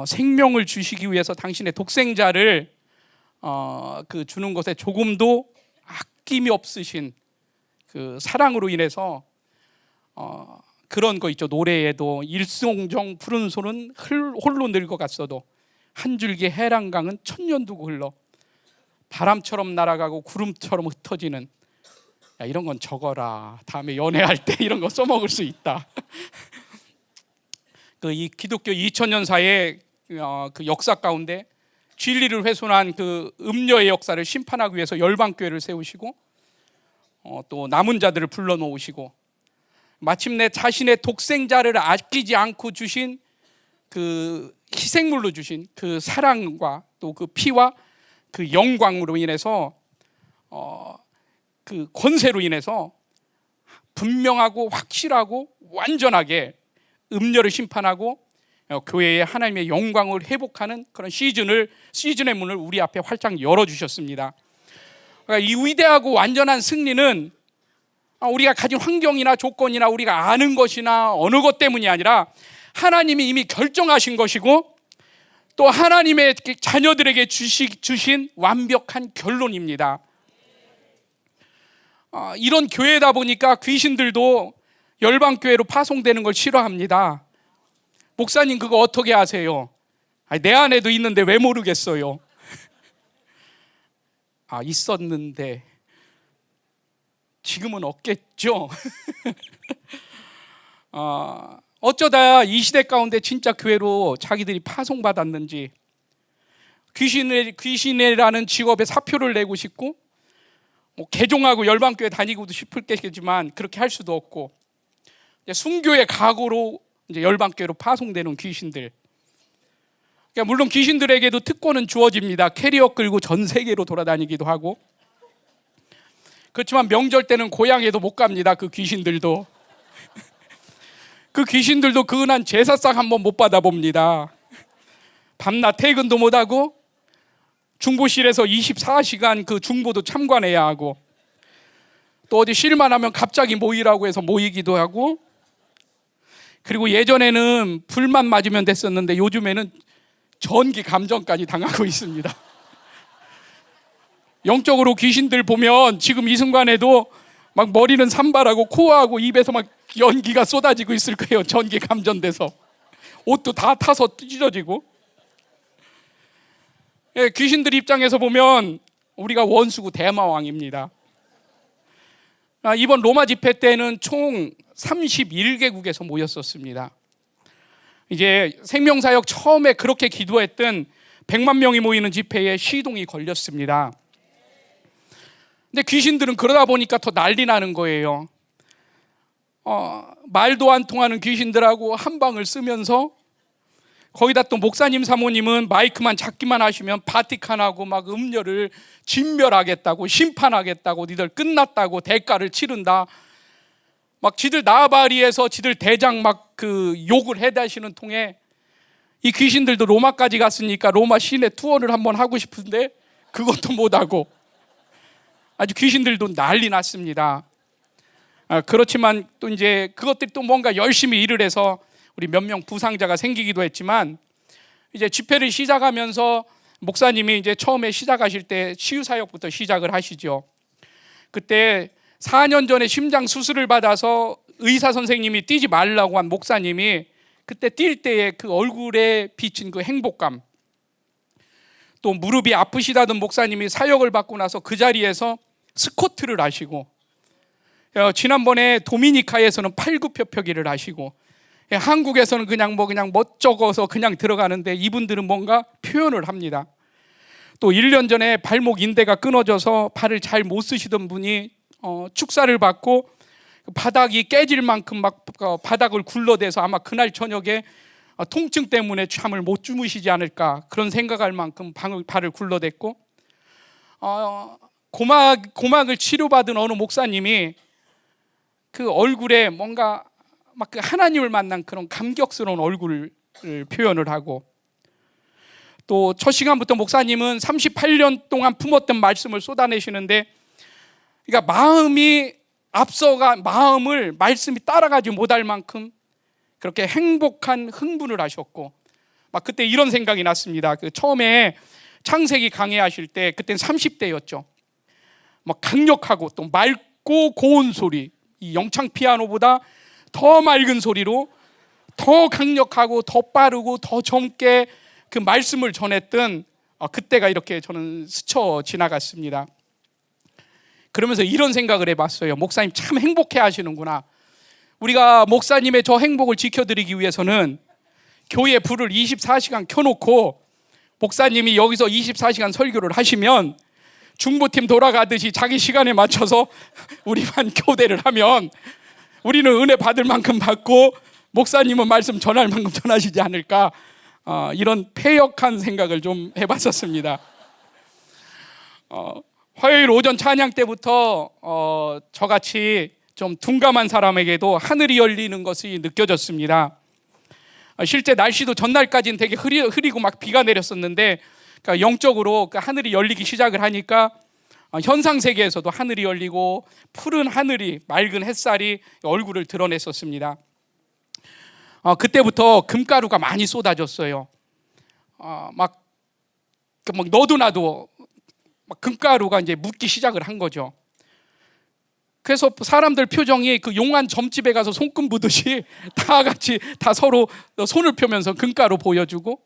생명을 주시기 위해서 당신의 독생자를 주는 것에 조금도 아낌이 없으신 그 사랑으로 인해서 그런 거 있죠. 노래에도 일송정 푸른 소는 홀로 늙어갔어도 한 줄기 해랑강은 천년 두고 흘러 바람처럼 날아가고 구름처럼 흩어지는, 야, 이런 건 적어라. 다음에 연애할 때 이런 거 써먹을 수 있다. 이 기독교 2000년사의 그 역사 가운데 진리를 훼손한 그 음녀의 역사를 심판하기 위해서 열방교회를 세우시고 또 남은 자들을 불러놓으시고 마침내 자신의 독생자를 아끼지 않고 주신 그 희생물로 주신 그 사랑과 또 그 피와 그 영광으로 인해서 그 권세로 인해서 분명하고 확실하고 완전하게 음녀를 심판하고 교회에 하나님의 영광을 회복하는 그런 시즌의 문을 우리 앞에 활짝 열어주셨습니다. 그러니까 이 위대하고 완전한 승리는 우리가 가진 환경이나 조건이나 우리가 아는 것이나 어느 것 때문이 아니라 하나님이 이미 결정하신 것이고 또 하나님의 자녀들에게 주신 완벽한 결론입니다. 이런 교회다 보니까 귀신들도 열방교회로 파송되는 걸 싫어합니다. 목사님 그거 어떻게 아세요? 내 안에도 있는데 왜 모르겠어요? 있었는데 지금은 없겠죠. 어쩌다 이 시대 가운데 진짜 교회로 자기들이 파송받았는지, 귀신이라는 직업에 사표를 내고 싶고 개종하고 열방교회 다니고도 싶을 게지만 그렇게 할 수도 없고, 순교의 각오로 이제 열방교회로 파송되는 귀신들. 그러니까 물론 귀신들에게도 특권은 주어집니다. 캐리어 끌고 전 세계로 돌아다니기도 하고. 그렇지만 명절 때는 고향에도 못 갑니다. 그 귀신들도. 그 귀신들도 그 은한 제사상 한번 못 받아봅니다. 밤낮 퇴근도 못하고 중보실에서 24시간 그 중보도 참관해야 하고, 또 어디 쉴만 하면 갑자기 모이라고 해서 모이기도 하고, 그리고 예전에는 불만 맞으면 됐었는데 요즘에는 전기 감전까지 당하고 있습니다. 영적으로 귀신들 보면 지금 이 순간에도 막 머리는 산발하고 코하고 입에서 막 연기가 쏟아지고 있을 거예요. 전기 감전돼서 옷도 다 타서 찢어지고. 귀신들 입장에서 보면 우리가 원수고 대마왕입니다. 이번 로마 집회 때는 총 31개국에서 모였었습니다. 이제 생명사역 처음에 그렇게 기도했던 100만 명이 모이는 집회에 시동이 걸렸습니다. 근데 귀신들은 그러다 보니까 더 난리 나는 거예요. 말도 안 통하는 귀신들하고 한 방을 쓰면서, 거기다 또 목사님 사모님은 마이크만 잡기만 하시면 바티칸하고 막 음녀를 진멸하겠다고, 심판하겠다고, 니들 끝났다고, 대가를 치른다, 막 지들 나바리에서 지들 대장 막 그 욕을 해대시는 통에 이 귀신들도 로마까지 갔으니까 로마 시내 투어를 한번 하고 싶은데 그것도 못하고 아주 귀신들도 난리 났습니다. 그렇지만 또 이제 그것들이 또 뭔가 열심히 일을 해서 우리 몇 명 부상자가 생기기도 했지만, 이제 집회를 시작하면서 목사님이 이제 처음에 시작하실 때 치유사역부터 시작을 하시죠. 그때 4년 전에 심장 수술을 받아서 의사 선생님이 뛰지 말라고 한 목사님이 그때 뛸 때의 그 얼굴에 비친 그 행복감, 또 무릎이 아프시다던 목사님이 사역을 받고 나서 그 자리에서 스쿼트를 하시고, 지난번에 도미니카에서는 팔굽혀펴기를 하시고, 한국에서는 그냥 멋쩍어서 그냥 들어가는데 이분들은 뭔가 표현을 합니다. 또 1년 전에 발목 인대가 끊어져서 발을 잘 못 쓰시던 분이 축사를 받고 바닥이 깨질 만큼 막 바닥을 굴러대서 아마 그날 저녁에 통증 때문에 잠을 못 주무시지 않을까 그런 생각할 만큼 발을 굴러댔고, 고막을 치료받은 어느 목사님이 그 얼굴에 뭔가 막 그 하나님을 만난 그런 감격스러운 얼굴을 표현을 하고, 또 첫 시간부터 목사님은 38년 동안 품었던 말씀을 쏟아내시는데, 그러니까 마음을 말씀이 따라가지 못할 만큼 그렇게 행복한 흥분을 하셨고, 막 그때 이런 생각이 났습니다. 그 처음에 창세기 강해하실 때 그때는 30대였죠. 막 강력하고 또 맑고 고운 소리, 이 영창 피아노보다 더 맑은 소리로 더 강력하고 더 빠르고 더 젊게 그 말씀을 전했던 그때가 이렇게 저는 스쳐 지나갔습니다. 그러면서 이런 생각을 해봤어요. 목사님 참 행복해 하시는구나. 우리가 목사님의 저 행복을 지켜드리기 위해서는 교회 불을 24시간 켜놓고 목사님이 여기서 24시간 설교를 하시면 중보팀 돌아가듯이 자기 시간에 맞춰서 우리만 교대를 하면 우리는 은혜 받을 만큼 받고 목사님은 말씀 전할 만큼 전하시지 않을까, 이런 패역한 생각을 좀 해봤었습니다. 화요일 오전 찬양 때부터 저같이 좀 둔감한 사람에게도 하늘이 열리는 것이 느껴졌습니다. 실제 날씨도 전날까지는 되게 흐리고 막 비가 내렸었는데, 그러니까 영적으로 그 하늘이 열리기 시작을 하니까 현상 세계에서도 하늘이 열리고 푸른 하늘이, 맑은 햇살이 얼굴을 드러냈었습니다. 그때부터 금가루가 많이 쏟아졌어요. 막 너도 나도 막 금가루가 이제 묻기 시작을 한 거죠. 그래서 사람들 표정이 그 용한 점집에 가서 손금 부듯이 다 같이 다 서로 손을 펴면서 금가루 보여주고,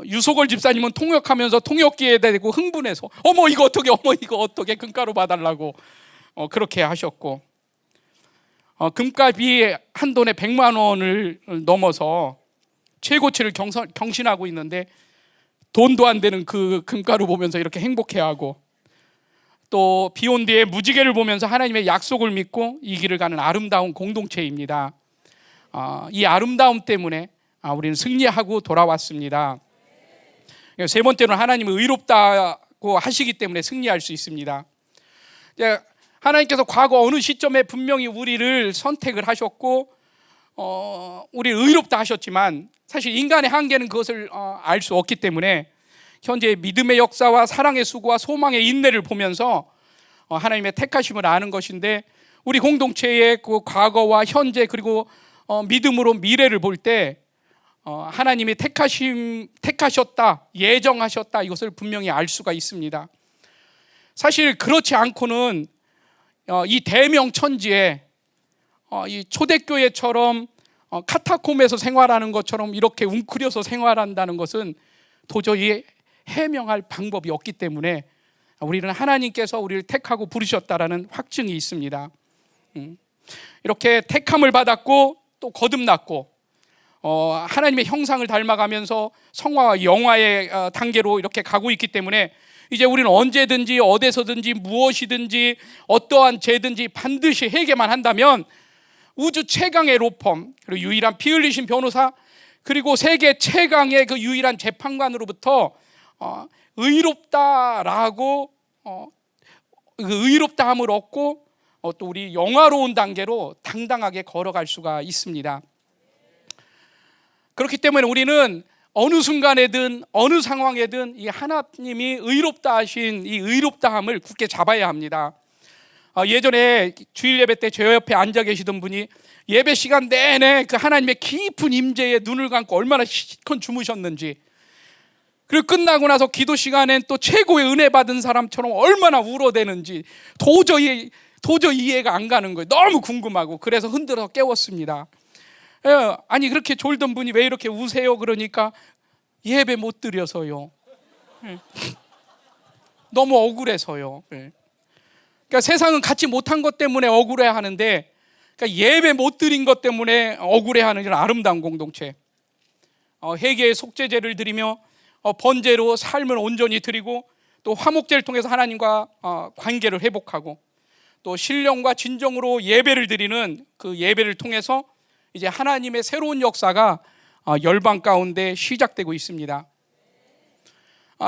유소걸 집사님은 통역하면서 통역기에 대고 흥분해서 어머 이거 어떻게 금가루 봐달라고 그렇게 하셨고, 금값이 한 돈에 100만 원을 넘어서 최고치를 경신하고 있는데 돈도 안 되는 그 금가루 보면서 이렇게 행복해하고, 또 비 온 뒤에 무지개를 보면서 하나님의 약속을 믿고 이 길을 가는 아름다운 공동체입니다. 이 아름다움 때문에 우리는 승리하고 돌아왔습니다. 세 번째로는 하나님은 의롭다고 하시기 때문에 승리할 수 있습니다. 하나님께서 과거 어느 시점에 분명히 우리를 선택을 하셨고 우리를 의롭다 하셨지만, 사실 인간의 한계는 그것을 알 수 없기 때문에 현재 믿음의 역사와 사랑의 수고와 소망의 인내를 보면서 하나님의 택하심을 아는 것인데, 우리 공동체의 그 과거와 현재 그리고 믿음으로 미래를 볼 때 하나님이 택하셨다, 예정하셨다, 이것을 분명히 알 수가 있습니다. 사실 그렇지 않고는 이 대명천지에 이 초대교회처럼 카타콤에서 생활하는 것처럼 이렇게 웅크려서 생활한다는 것은 도저히 해명할 방법이 없기 때문에 우리는 하나님께서 우리를 택하고 부르셨다라는 확증이 있습니다. 이렇게 택함을 받았고 또 거듭났고 하나님의 형상을 닮아가면서 성화와 영화의 단계로 이렇게 가고 있기 때문에 이제 우리는 언제든지 어디서든지 무엇이든지 어떠한 죄든지 반드시 회개만 한다면 우주 최강의 로펌, 그리고 유일한 피 흘리신 변호사, 그리고 세계 최강의 그 유일한 재판관으로부터 의롭다라고 그 의롭다함을 얻고 또 우리 영화로운 단계로 당당하게 걸어갈 수가 있습니다. 그렇기 때문에 우리는 어느 순간에든 어느 상황에든 이 하나님이 의롭다 하신 이 의롭다함을 굳게 잡아야 합니다. 예전에 주일 예배 때 저 옆에 앉아 계시던 분이 예배 시간 내내 그 하나님의 깊은 임재에 눈을 감고 얼마나 실컷 주무셨는지, 그리고 끝나고 나서 기도 시간엔 또 최고의 은혜 받은 사람처럼 얼마나 울어대는지 도저히 이해가 안 가는 거예요. 너무 궁금하고. 그래서 흔들어 깨웠습니다. 아니 그렇게 졸던 분이 왜 이렇게 우세요? 그러니까 예배 못 드려서요. 너무 억울해서요. 그러니까 세상은 갖지 못한 것 때문에 억울해하는데, 그러니까 예배 못 드린 것 때문에 억울해하는 이런 아름다운 공동체. 회개의 속죄제를 드리며 번제로 삶을 온전히 드리고, 또 화목제를 통해서 하나님과 관계를 회복하고, 또 신령과 진정으로 예배를 드리는 그 예배를 통해서 이제 하나님의 새로운 역사가 열방 가운데 시작되고 있습니다.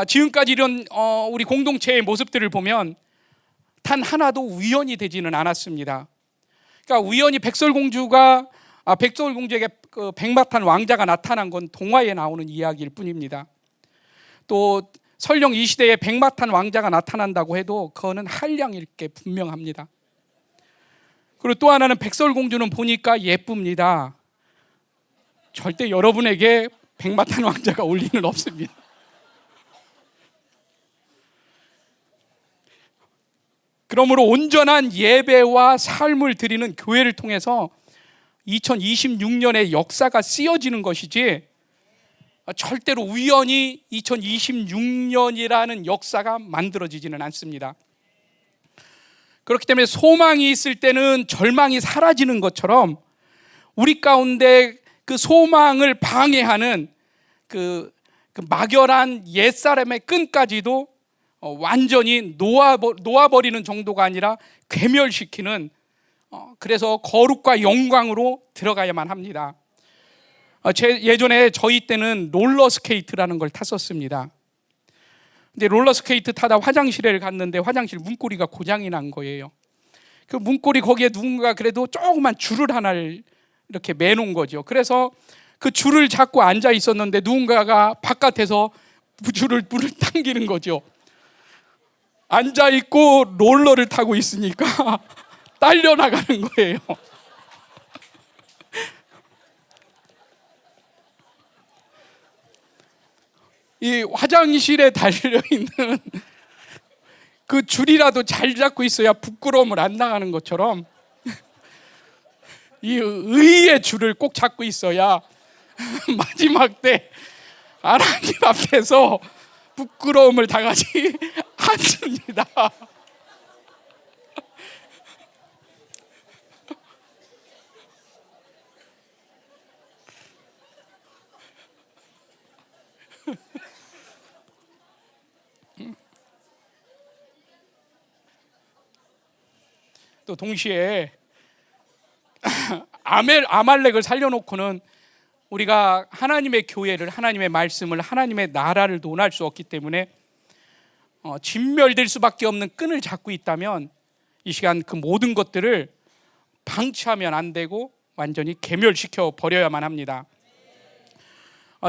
지금까지 이런 우리 공동체의 모습들을 보면 단 하나도 우연이 되지는 않았습니다. 그러니까 우연히 백설공주에게 그 백마탄 왕자가 나타난 건 동화에 나오는 이야기일 뿐입니다. 또 설령 이 시대에 백마탄 왕자가 나타난다고 해도 그거는 한량일 게 분명합니다. 그리고 또 하나는 백설공주는 보니까 예쁩니다. 절대 여러분에게 백마탄 왕자가 올 리는 없습니다. 그러므로 온전한 예배와 삶을 드리는 교회를 통해서 2026년의 역사가 쓰여지는 것이지, 절대로 우연히 2026년이라는 역사가 만들어지지는 않습니다. 그렇기 때문에 소망이 있을 때는 절망이 사라지는 것처럼 우리 가운데 그 소망을 방해하는 그 막연한 옛사람의 끈까지도 완전히 놓아버리는 정도가 아니라 괴멸시키는, 그래서 거룩과 영광으로 들어가야만 합니다. 예전에 저희 때는 롤러스케이트라는 걸 탔었습니다. 근데 롤러스케이트 타다 화장실에 갔는데 화장실 문고리가 고장이 난 거예요. 그 문고리 거기에 누군가 그래도 조그만 줄을 하나를 이렇게 매놓은 거죠. 그래서 그 줄을 잡고 앉아 있었는데 누군가가 바깥에서 줄을 당기는 거죠. 앉아 있고 롤러를 타고 있으니까 딸려 나가는 거예요. 이 화장실에 달려있는 그 줄이라도 잘 잡고 있어야 부끄러움을 안 나가는 것처럼 이 의의 줄을 꼭 잡고 있어야 마지막 때 하나님 앞에서 부끄러움을 당하지 않습니다. 또 동시에 아말렉을 살려놓고는 우리가 하나님의 교회를, 하나님의 말씀을, 하나님의 나라를 논할 수 없기 때문에 진멸될 수밖에 없는 끈을 잡고 있다면 이 시간 그 모든 것들을 방치하면 안 되고 완전히 괴멸시켜 버려야만 합니다.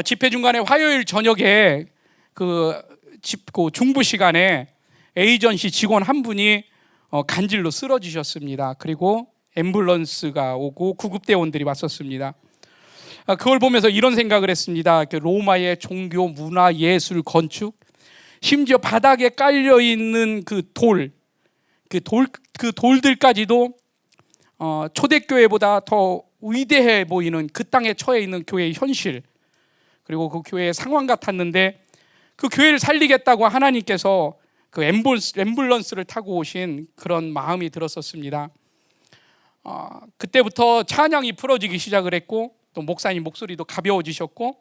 집회 중간에 화요일 저녁에 그 중부 시간에 에이전시 직원 한 분이 간질로 쓰러지셨습니다. 그리고 앰뷸런스가 오고 구급대원들이 왔었습니다. 그걸 보면서 이런 생각을 했습니다. 로마의 종교, 문화, 예술, 건축, 심지어 바닥에 깔려 있는 그 돌들까지도 초대교회보다 더 위대해 보이는 그 땅에 처해 있는 교회의 현실, 그리고 그 교회의 상황 같았는데, 그 교회를 살리겠다고 하나님께서 그 앰뷸런스를 타고 오신 그런 마음이 들었었습니다. 그때부터 찬양이 풀어지기 시작을 했고, 또 목사님 목소리도 가벼워지셨고,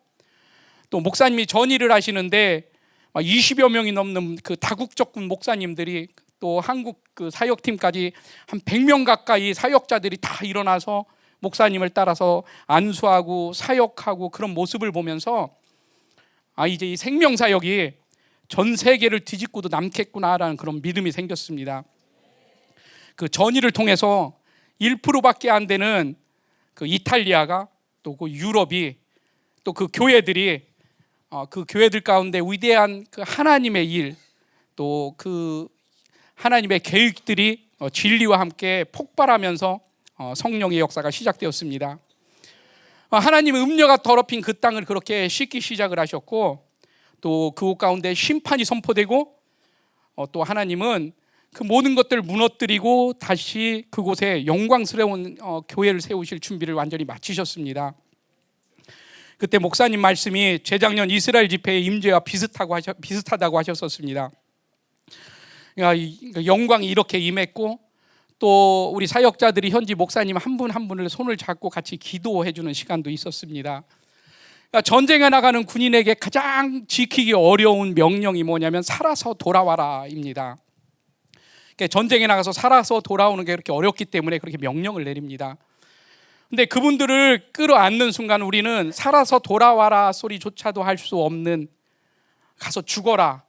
또 목사님이 전일을 하시는데 20여 명이 넘는 그 다국적군 목사님들이, 또 한국 그 사역팀까지 한 100명 가까이 사역자들이 다 일어나서 목사님을 따라서 안수하고 사역하고 그런 모습을 보면서 이제 이 생명사역이 전 세계를 뒤집고도 남겠구나라는 그런 믿음이 생겼습니다. 그 전일을 통해서 1%밖에 안 되는 그 이탈리아가, 또 그 유럽이, 또 그 교회들이, 그 교회들 가운데 위대한 그 하나님의 일, 또 그 하나님의 계획들이 진리와 함께 폭발하면서 성령의 역사가 시작되었습니다. 하나님의 음녀가 더럽힌 그 땅을 그렇게 씻기 시작을 하셨고, 또 그곳 가운데 심판이 선포되고, 또 하나님은 그 모든 것들을 무너뜨리고 다시 그곳에 영광스러운 교회를 세우실 준비를 완전히 마치셨습니다. 그때 목사님 말씀이 재작년 이스라엘 집회의 임재와 비슷하다고 하셨었습니다. 영광이 이렇게 임했고, 또 우리 사역자들이 현지 목사님 한 분 한 분을 손을 잡고 같이 기도해 주는 시간도 있었습니다. 전쟁에 나가는 군인에게 가장 지키기 어려운 명령이 뭐냐면 살아서 돌아와라입니다. 전쟁에 나가서 살아서 돌아오는 게 그렇게 어렵기 때문에 그렇게 명령을 내립니다. 근데 그분들을 끌어안는 순간 우리는 살아서 돌아와라 소리조차도 할 수 없는, 가서 죽어라,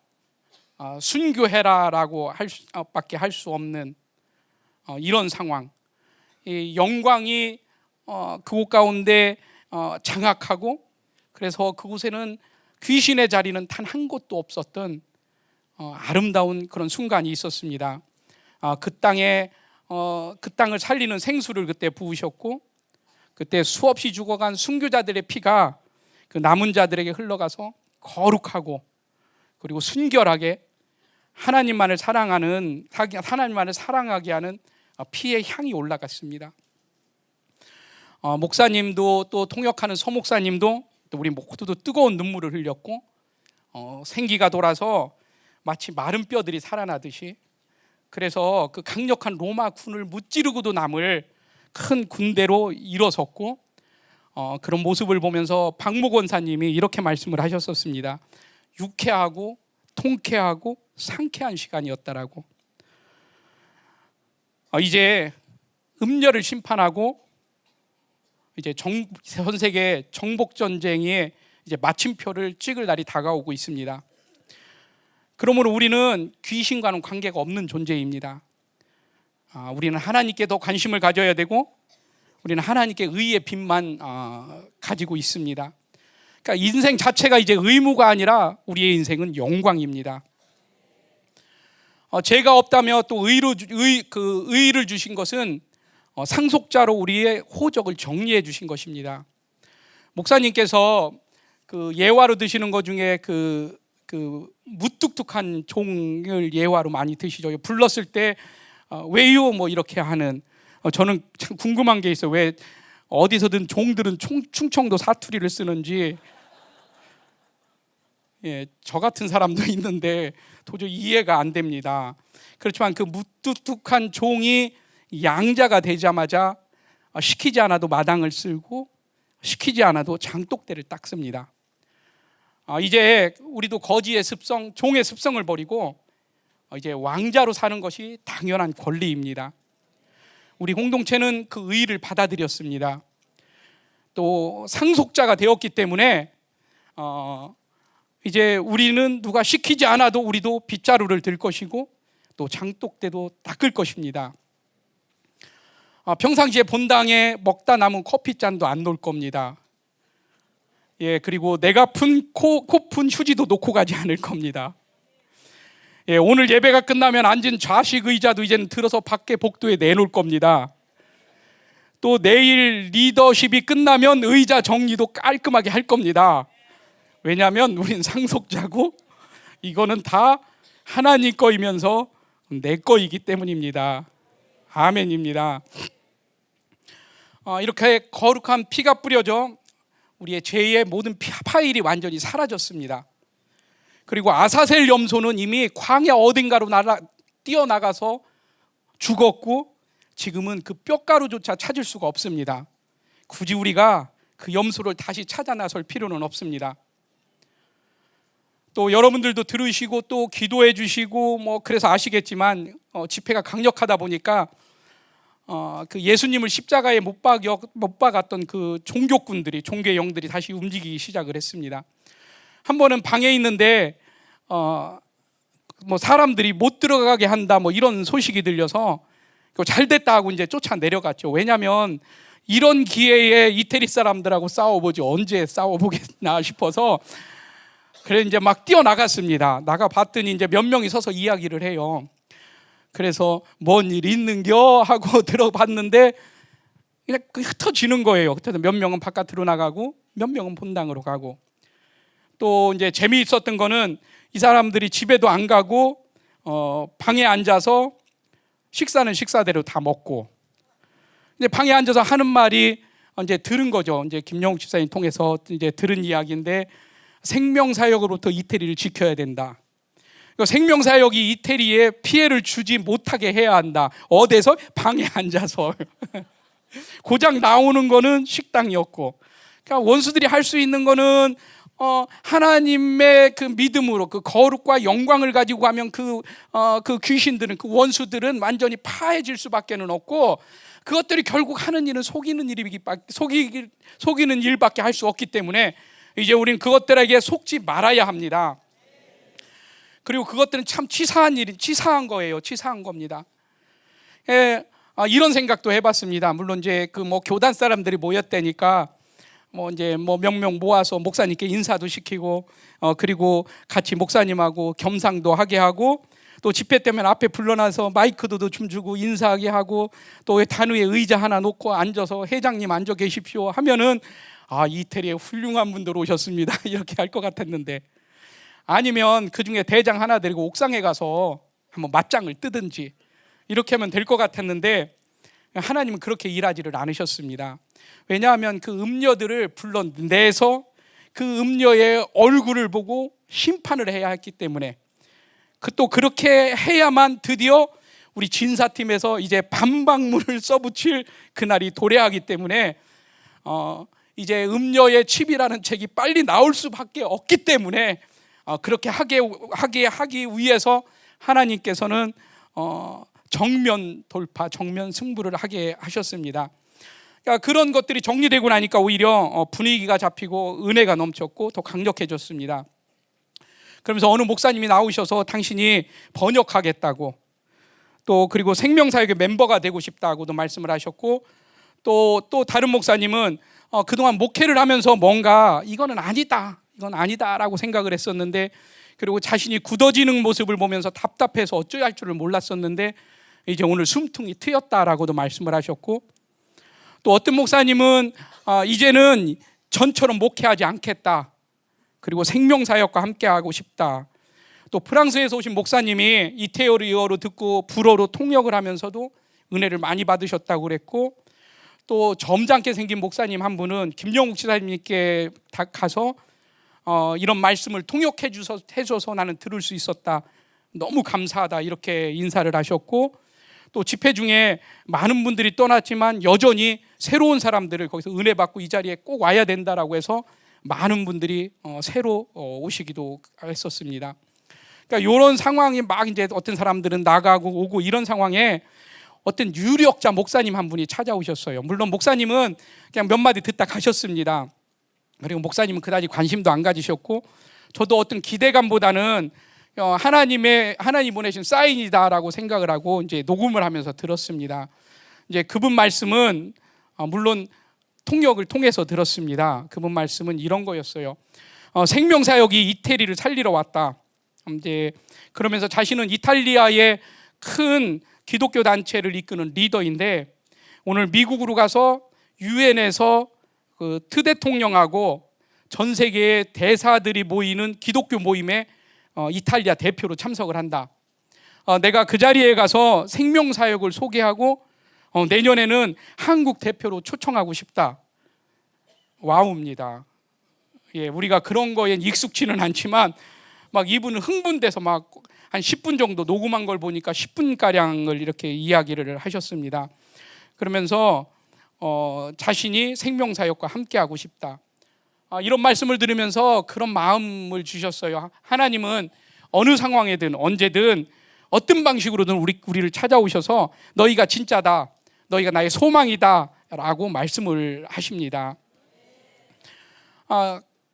순교해라라고 밖에 할 수 없는 이런 상황. 이 영광이 그곳 가운데 장악하고, 그래서 그곳에는 귀신의 자리는 단 한 곳도 없었던 아름다운 그런 순간이 있었습니다. 그 땅을 살리는 생수를 그때 부으셨고, 그때 수없이 죽어간 순교자들의 피가 그 남은 자들에게 흘러가서 거룩하고 그리고 순결하게 하나님만을 사랑하게 하는 피의 향이 올라갔습니다. 목사님도, 또 통역하는 서목사님도, 또 우리 모두도 뜨거운 눈물을 흘렸고, 생기가 돌아서 마치 마른 뼈들이 살아나듯이, 그래서 그 강력한 로마 군을 무찌르고도 남을 큰 군대로 일어섰고, 그런 모습을 보면서 박목 원사님이 이렇게 말씀을 하셨었습니다. 유쾌하고 통쾌하고 상쾌한 시간이었다라고. 이제 음녀를 심판하고 이제 전 세계 정복 전쟁의 이제 마침표를 찍을 날이 다가오고 있습니다. 그러므로 우리는 귀신과는 관계가 없는 존재입니다. 우리는 하나님께 더 관심을 가져야 되고, 우리는 하나님께 의의 빛만 가지고 있습니다. 그러니까 인생 자체가 이제 의무가 아니라 우리의 인생은 영광입니다. 죄가 없다며 또 의를 주신 것은 상속자로 우리의 호적을 정리해 주신 것입니다. 목사님께서 그 예화로 드시는 것 중에 그 무뚝뚝한 종을 예화로 많이 드시죠. 불렀을 때 왜요 뭐 이렇게 하는. 저는 참 궁금한 게 있어요. 왜 어디서든 종들은 충청도 사투리를 쓰는지. 저 같은 사람도 있는데 도저히 이해가 안 됩니다. 그렇지만 그 무뚝뚝한 종이 양자가 되자마자 시키지 않아도 마당을 쓸고, 시키지 않아도 장독대를 닦습니다. 이제 우리도 거지의 습성, 종의 습성을 버리고 이제 왕자로 사는 것이 당연한 권리입니다. 우리 공동체는 그 의의를 받아들였습니다. 또 상속자가 되었기 때문에 이제 우리는 누가 시키지 않아도 우리도 빗자루를 들 것이고, 또 장독대도 닦을 것입니다. 평상시에 본당에 먹다 남은 커피잔도 안 놓을 겁니다. 그리고 내가 코푼 휴지도 놓고 가지 않을 겁니다. 오늘 예배가 끝나면 앉은 좌식 의자도 이제는 들어서 밖에 복도에 내놓을 겁니다. 또 내일 리더십이 끝나면 의자 정리도 깔끔하게 할 겁니다. 왜냐하면 우린 상속자고 이거는 다 하나님 거이면서 내 거이기 때문입니다. 아멘입니다. 이렇게 거룩한 피가 뿌려져 우리의 죄의 모든 파일이 완전히 사라졌습니다. 그리고 아사셀 염소는 이미 광야 어딘가로 뛰어나가서 죽었고, 지금은 그 뼈가루조차 찾을 수가 없습니다. 굳이 우리가 그 염소를 다시 찾아 나설 필요는 없습니다. 또 여러분들도 들으시고 또 기도해 주시고 뭐 그래서 아시겠지만 집회가 강력하다 보니까 그 예수님을 십자가에 못 박았던 그 종교꾼들이, 종교의 영들이 다시 움직이기 시작을 했습니다. 한 번은 방에 있는데 뭐 사람들이 못 들어가게 한다 뭐 이런 소식이 들려서 잘 됐다 하고 이제 쫓아 내려갔죠. 왜냐하면 이런 기회에 이태리 사람들하고 싸워보지 언제 싸워보겠나 싶어서 그래 이제 막 뛰어나갔습니다. 나가 봤더니 이제 몇 명이 서서 이야기를 해요. 그래서 뭔 일 있는겨 하고 들어봤는데 그냥 흩어지는 거예요. 그래서 몇 명은 바깥으로 나가고 몇 명은 본당으로 가고, 또 이제 재미있었던 거는 이 사람들이 집에도 안 가고 방에 앉아서 식사는 식사대로 다 먹고, 이제 방에 앉아서 하는 말이 이제 들은 거죠. 이제 김영욱 집사님 통해서 이제 들은 이야기인데, 생명사역으로부터 이태리를 지켜야 된다. 생명사역이 이태리에 피해를 주지 못하게 해야 한다. 어디서? 방에 앉아서. 고작 나오는 거는 식당이었고, 그러니까 원수들이 할 수 있는 거는 하나님의 그 믿음으로 그 거룩과 영광을 가지고 가면 그 귀신들은, 그 원수들은 완전히 파해질 수밖에는 없고, 그것들이 결국 하는 일은 속이는 일밖에 할 수 없기 때문에 이제 우리는 그것들에게 속지 말아야 합니다. 그리고 그것들은 참 치사한 거예요. 치사한 겁니다. 이런 생각도 해봤습니다. 물론 이제 그 뭐 교단 사람들이 모였다니까 뭐 이제 뭐 몇 명 모아서 목사님께 인사도 시키고 그리고 같이 목사님하고 겸상도 하게 하고, 또 집회 때문에 앞에 불러놔서 마이크도 좀 주고 인사하게 하고, 또 단위에 의자 하나 놓고 앉아서 회장님 앉아 계십시오 하면은 이태리에 훌륭한 분들 오셨습니다 이렇게 할 것 같았는데, 아니면 그 중에 대장 하나 데리고 옥상에 가서 한번 맞짱을 뜨든지 이렇게 하면 될 것 같았는데, 하나님은 그렇게 일하지를 않으셨습니다. 왜냐하면 그 음녀들을 불러내서 그 음녀의 얼굴을 보고 심판을 해야 했기 때문에, 또 그렇게 해야만 드디어 우리 진사팀에서 이제 반박문을 써붙일 그날이 도래하기 때문에 이제 음녀의 칩이라는 책이 빨리 나올 수밖에 없기 때문에 그렇게 하기 위해서 하나님께서는 정면 돌파, 정면 승부를 하게 하셨습니다. 그러니까 그런 것들이 정리되고 나니까 오히려 분위기가 잡히고 은혜가 넘쳤고 더 강력해졌습니다. 그러면서 어느 목사님이 나오셔서 당신이 번역하겠다고, 또 그리고 생명사역의 멤버가 되고 싶다고도 말씀을 하셨고, 또 다른 목사님은 그동안 목회를 하면서 뭔가 이건 아니다라고 생각을 했었는데, 그리고 자신이 굳어지는 모습을 보면서 답답해서 어쩌야 할 줄을 몰랐었는데 이제 오늘 숨통이 트였다라고도 말씀을 하셨고, 또 어떤 목사님은 이제는 전처럼 목회하지 않겠다, 그리고 생명사역과 함께하고 싶다. 또 프랑스에서 오신 목사님이 이태리어로 듣고 불어로 통역을 하면서도 은혜를 많이 받으셨다고 그랬고, 또 점잖게 생긴 목사님 한 분은 김영욱 지사님께 가서 이런 말씀을 통역해 주셔서 나는 들을 수 있었다, 너무 감사하다 이렇게 인사를 하셨고, 또 집회 중에 많은 분들이 떠났지만 여전히 새로운 사람들을 거기서 은혜 받고 이 자리에 꼭 와야 된다라고 해서 많은 분들이 새로 오시기도 했었습니다. 그러니까 이런 상황이 막 이제 어떤 사람들은 나가고 오고 이런 상황에 어떤 유력자 목사님 한 분이 찾아오셨어요. 물론 목사님은 그냥 몇 마디 듣다 가셨습니다. 그리고 목사님은 그다지 관심도 안 가지셨고, 저도 어떤 기대감보다는 하나님이 보내신 사인이다라고 생각을 하고 이제 녹음을 하면서 들었습니다. 이제 그분 말씀은 물론 통역을 통해서 들었습니다. 그분 말씀은 이런 거였어요. 생명사역이 이태리를 살리러 왔다. 이제 그러면서 자신은 이탈리아의 큰 기독교 단체를 이끄는 리더인데, 오늘 미국으로 가서 유엔에서 그 트대통령하고 전 세계의 대사들이 모이는 기독교 모임에 이탈리아 대표로 참석을 한다. 내가 그 자리에 가서 생명사역을 소개하고 내년에는 한국 대표로 초청하고 싶다. 와우입니다. 우리가 그런 거에 익숙치는 않지만 막 이분은 흥분돼서 막 한 10분 정도 녹음한 걸 보니까 10분가량을 이렇게 이야기를 하셨습니다. 그러면서 자신이 생명사역과 함께하고 싶다. 이런 말씀을 들으면서 그런 마음을 주셨어요. 하나님은 어느 상황에든 언제든 어떤 방식으로든 우리를 찾아오셔서 너희가 진짜다, 너희가 나의 소망이다 라고 말씀을 하십니다.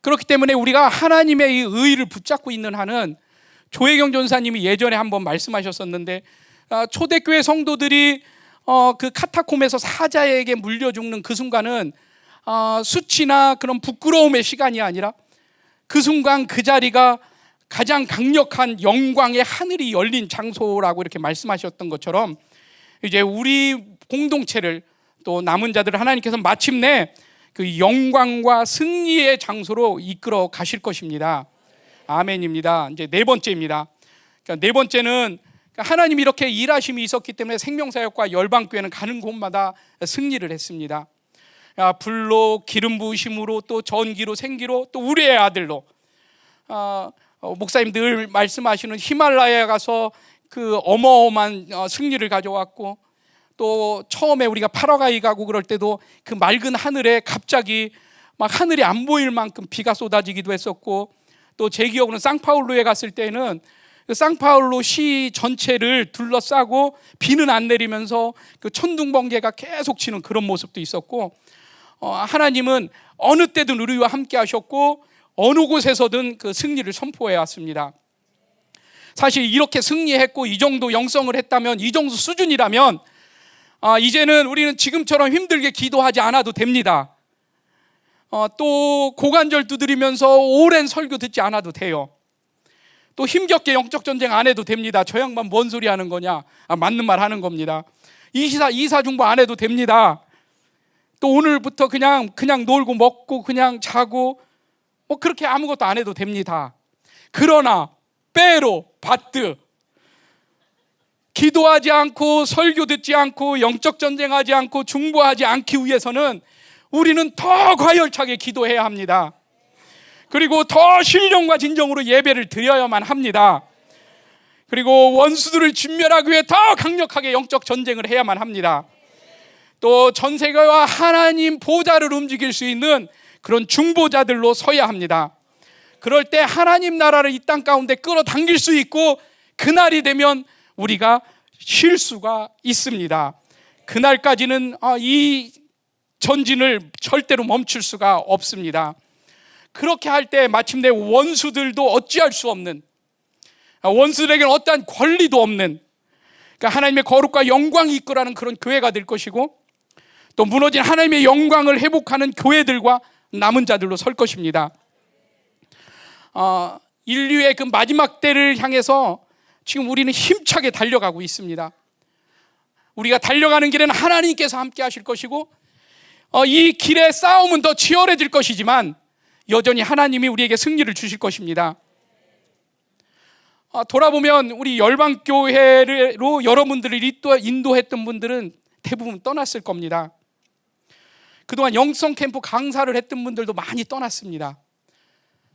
그렇기 때문에 우리가 하나님의 이 의의를 붙잡고 있는 한은, 조혜경 전사님이 예전에 한번 말씀하셨었는데, 초대교회 성도들이 그 카타콤에서 사자에게 물려 죽는 그 순간은 수치나 그런 부끄러움의 시간이 아니라 그 순간 그 자리가 가장 강력한 영광의 하늘이 열린 장소라고 이렇게 말씀하셨던 것처럼, 이제 우리 공동체를, 또 남은 자들을 하나님께서 마침내 그 영광과 승리의 장소로 이끌어 가실 것입니다. 아멘입니다. 이제 네 번째입니다. 그러니까 네 번째는 하나님이 이렇게 일하심이 있었기 때문에 생명사역과 열방교회는 가는 곳마다 승리를 했습니다. 불로, 기름 부으심으로, 또 전기로, 생기로, 또 우리의 아들로. 목사님 늘 말씀하시는 히말라야에 가서 그 어마어마한 승리를 가져왔고, 또 처음에 우리가 파라과이 가고 그럴 때도 그 맑은 하늘에 갑자기 막 하늘이 안 보일 만큼 비가 쏟아지기도 했었고, 또 제 기억으로는 상파울루에 갔을 때는 그 상파울루 시 전체를 둘러싸고 비는 안 내리면서 그 천둥 번개가 계속 치는 그런 모습도 있었고, 하나님은 어느 때든 우리와 함께 하셨고 어느 곳에서든 그 승리를 선포해 왔습니다. 사실 이렇게 승리했고 이 정도 영성을 했다면, 이 정도 수준이라면 이제는 우리는 지금처럼 힘들게 기도하지 않아도 됩니다. 또 고관절 두드리면서 오랜 설교 듣지 않아도 돼요. 또 힘겹게 영적 전쟁 안 해도 됩니다. 저 양반 뭔 소리 하는 거냐? 맞는 말 하는 겁니다. 이사 중보 안 해도 됩니다. 또 오늘부터 그냥 놀고 먹고 그냥 자고 뭐 그렇게 아무것도 안 해도 됩니다. 그러나 빼로 바뜨, 기도하지 않고 설교 듣지 않고 영적 전쟁하지 않고 중보하지 않기 위해서는 우리는 더 과열차게 기도해야 합니다. 그리고 더 신령과 진정으로 예배를 드려야만 합니다. 그리고 원수들을 진멸하기 위해 더 강력하게 영적 전쟁을 해야만 합니다. 또 전 세계와 하나님 보좌를 움직일 수 있는 그런 중보자들로 서야 합니다. 그럴 때 하나님 나라를 이 땅 가운데 끌어당길 수 있고, 그날이 되면 우리가 쉴 수가 있습니다. 그날까지는 이 전진을 절대로 멈출 수가 없습니다. 그렇게 할 때 마침내 원수들도 어찌할 수 없는, 원수들에게는 어떠한 권리도 없는, 그러니까 하나님의 거룩과 영광이 이끌어가는 그런 교회가 될 것이고, 또 무너진 하나님의 영광을 회복하는 교회들과 남은 자들로 설 것입니다. 인류의 그 마지막 때를 향해서 지금 우리는 힘차게 달려가고 있습니다. 우리가 달려가는 길에는 하나님께서 함께 하실 것이고, 이 길의 싸움은 더 치열해질 것이지만 여전히 하나님이 우리에게 승리를 주실 것입니다. 돌아보면 우리 열방교회로 여러분들을 인도했던 분들은 대부분 떠났을 겁니다. 그동안 영성 캠프 강사를 했던 분들도 많이 떠났습니다.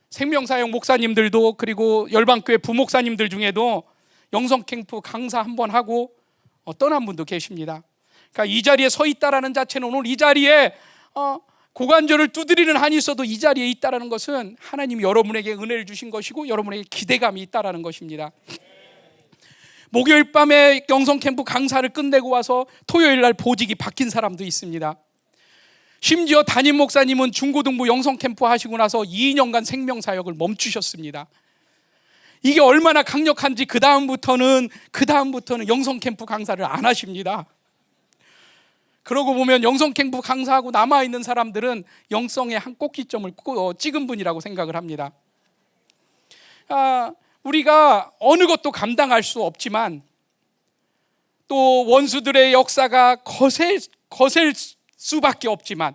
생명사역 목사님들도, 그리고 열방교회 부목사님들 중에도 영성 캠프 강사 한번 하고 떠난 분도 계십니다. 그러니까 이 자리에 서 있다라는 자체는, 오늘 이 자리에 고관절을 두드리는 한이 있어도 이 자리에 있다라는 것은 하나님이 여러분에게 은혜를 주신 것이고 여러분에게 기대감이 있다라는 것입니다. 목요일 밤에 영성 캠프 강사를 끝내고 와서 토요일 날 보직이 바뀐 사람도 있습니다. 심지어 담임 목사님은 중고등부 영성 캠프 하시고 나서 2년간 생명사역을 멈추셨습니다. 이게 얼마나 강력한지 그 다음부터는 영성 캠프 강사를 안 하십니다. 그러고 보면 영성 캠프 강사하고 남아있는 사람들은 영성의 한 꼭지점을 찍은 분이라고 생각을 합니다. 우리가 어느 것도 감당할 수 없지만, 또 원수들의 역사가 거셀 수밖에 없지만,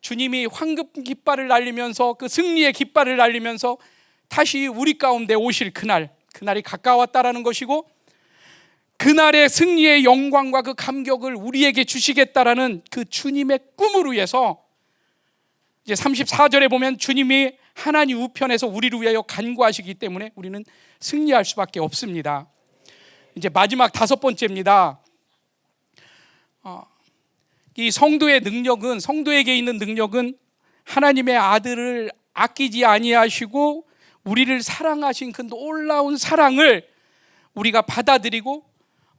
주님이 황금 깃발을 날리면서, 그 승리의 깃발을 날리면서 다시 우리 가운데 오실 그날이 가까웠다라는 것이고, 그날의 승리의 영광과 그 감격을 우리에게 주시겠다라는 그 주님의 꿈을 위해서, 이제 34절에 보면 주님이 하나님 우편에서 우리를 위하여 간구하시기 때문에 우리는 승리할 수밖에 없습니다. 이제 마지막 5번째입니다. 이 성도의 능력은, 성도에게 있는 능력은 하나님의 아들을 아끼지 아니하시고 우리를 사랑하신 그 놀라운 사랑을 우리가 받아들이고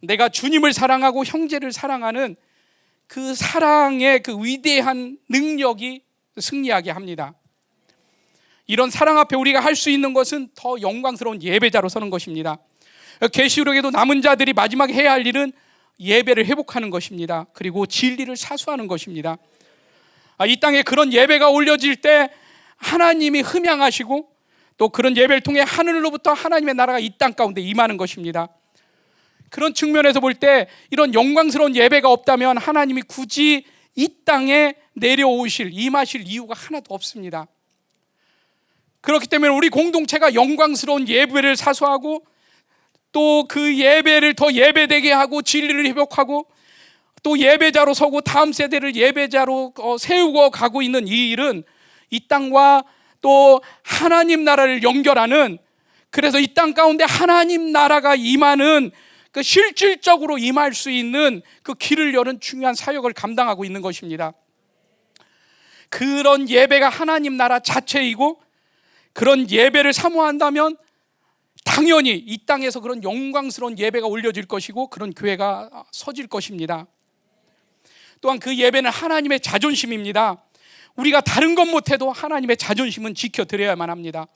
내가 주님을 사랑하고 형제를 사랑하는 그 사랑의 그 위대한 능력이 승리하게 합니다. 이런 사랑 앞에 우리가 할 수 있는 것은 더 영광스러운 예배자로 서는 것입니다. 계시록에도 남은 자들이 마지막에 해야 할 일은 예배를 회복하는 것입니다. 그리고 진리를 사수하는 것입니다. 이 땅에 그런 예배가 올려질 때 하나님이 흠양하시고 또 그런 예배를 통해 하늘로부터 하나님의 나라가 이 땅 가운데 임하는 것입니다. 그런 측면에서 볼 때 이런 영광스러운 예배가 없다면 하나님이 굳이 이 땅에 내려오실, 임하실 이유가 하나도 없습니다. 그렇기 때문에 우리 공동체가 영광스러운 예배를 사수하고 또 그 예배를 더 예배되게 하고 진리를 회복하고 또 예배자로 서고 다음 세대를 예배자로 세우고 가고 있는 이 일은 이 땅과 또 하나님 나라를 연결하는, 그래서 이 땅 가운데 하나님 나라가 임하는 그 실질적으로 임할 수 있는 그 길을 여는 중요한 사역을 감당하고 있는 것입니다. 그런 예배가 하나님 나라 자체이고 그런 예배를 사모한다면 당연히 이 땅에서 그런 영광스러운 예배가 올려질 것이고 그런 교회가 서질 것입니다. 또한 그 예배는 하나님의 자존심입니다. 우리가 다른 것 못해도 하나님의 자존심은 지켜드려야만 합니다.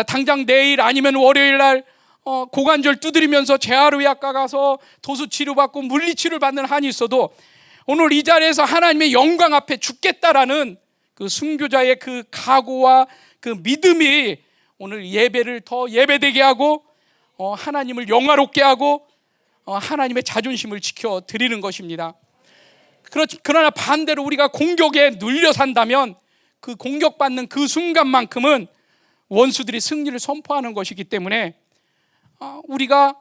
당장 내일 아니면 월요일 날 고관절 두드리면서 재활의학과 가서 도수 치료받고 물리치료를 받는 한이 있어도 오늘 이 자리에서 하나님의 영광 앞에 죽겠다라는 그 순교자의 그 각오와 그 믿음이 오늘 예배를 더 예배되게 하고 하나님을 영화롭게 하고 하나님의 자존심을 지켜드리는 것입니다. 그러나 반대로 우리가 공격에 눌려 산다면 그 공격받는 그 순간만큼은 원수들이 승리를 선포하는 것이기 때문에 우리가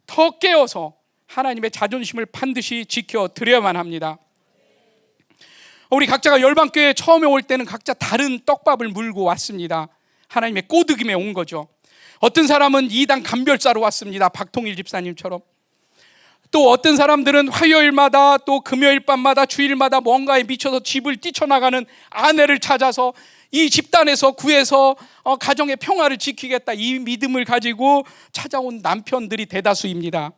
더 깨어서 하나님의 자존심을 반드시 지켜드려야만 합니다. 우리 각자가 열방교회에 처음에 올 때는 각자 다른 떡밥을 물고 왔습니다. 하나님의 꼬드김에 온 거죠. 어떤 사람은 이단 감별사로 왔습니다. 박통일 집사님처럼. 또 어떤 사람들은 화요일마다 또 금요일 밤마다 주일마다 뭔가에 미쳐서 집을 뛰쳐나가는 아내를 찾아서 이 집단에서 구해서 가정의 평화를 지키겠다, 이 믿음을 가지고 찾아온 남편들이 대다수입니다.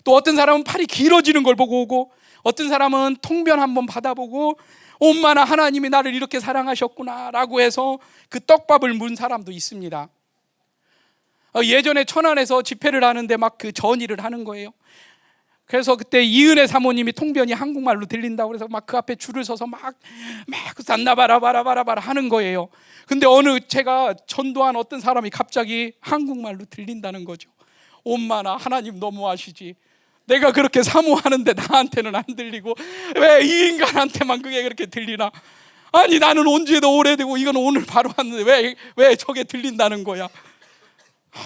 또 어떤 사람은 팔이 길어지는 걸 보고 오고 어떤 사람은 통변 한번 받아보고 엄마나 하나님이 나를 이렇게 사랑하셨구나 라고 해서 그 떡밥을 문 사람도 있습니다. 예전에 천안에서 집회를 하는데 막 그 전의를 하는 거예요. 그래서 그때 이은혜 사모님이 통변이 한국말로 들린다고 그래서 막 그 앞에 줄을 서서 막 산나바라바라바라바라 하는 거예요. 근데 제가 전도한 어떤 사람이 갑자기 한국말로 들린다는 거죠. 엄마나 하나님 너무하시지. 내가 그렇게 사모하는데 나한테는 안 들리고 왜 이 인간한테만 그게 그렇게 들리나? 아니 나는 온 지도 오래되고 이건 오늘 바로 왔는데 왜 저게 들린다는 거야?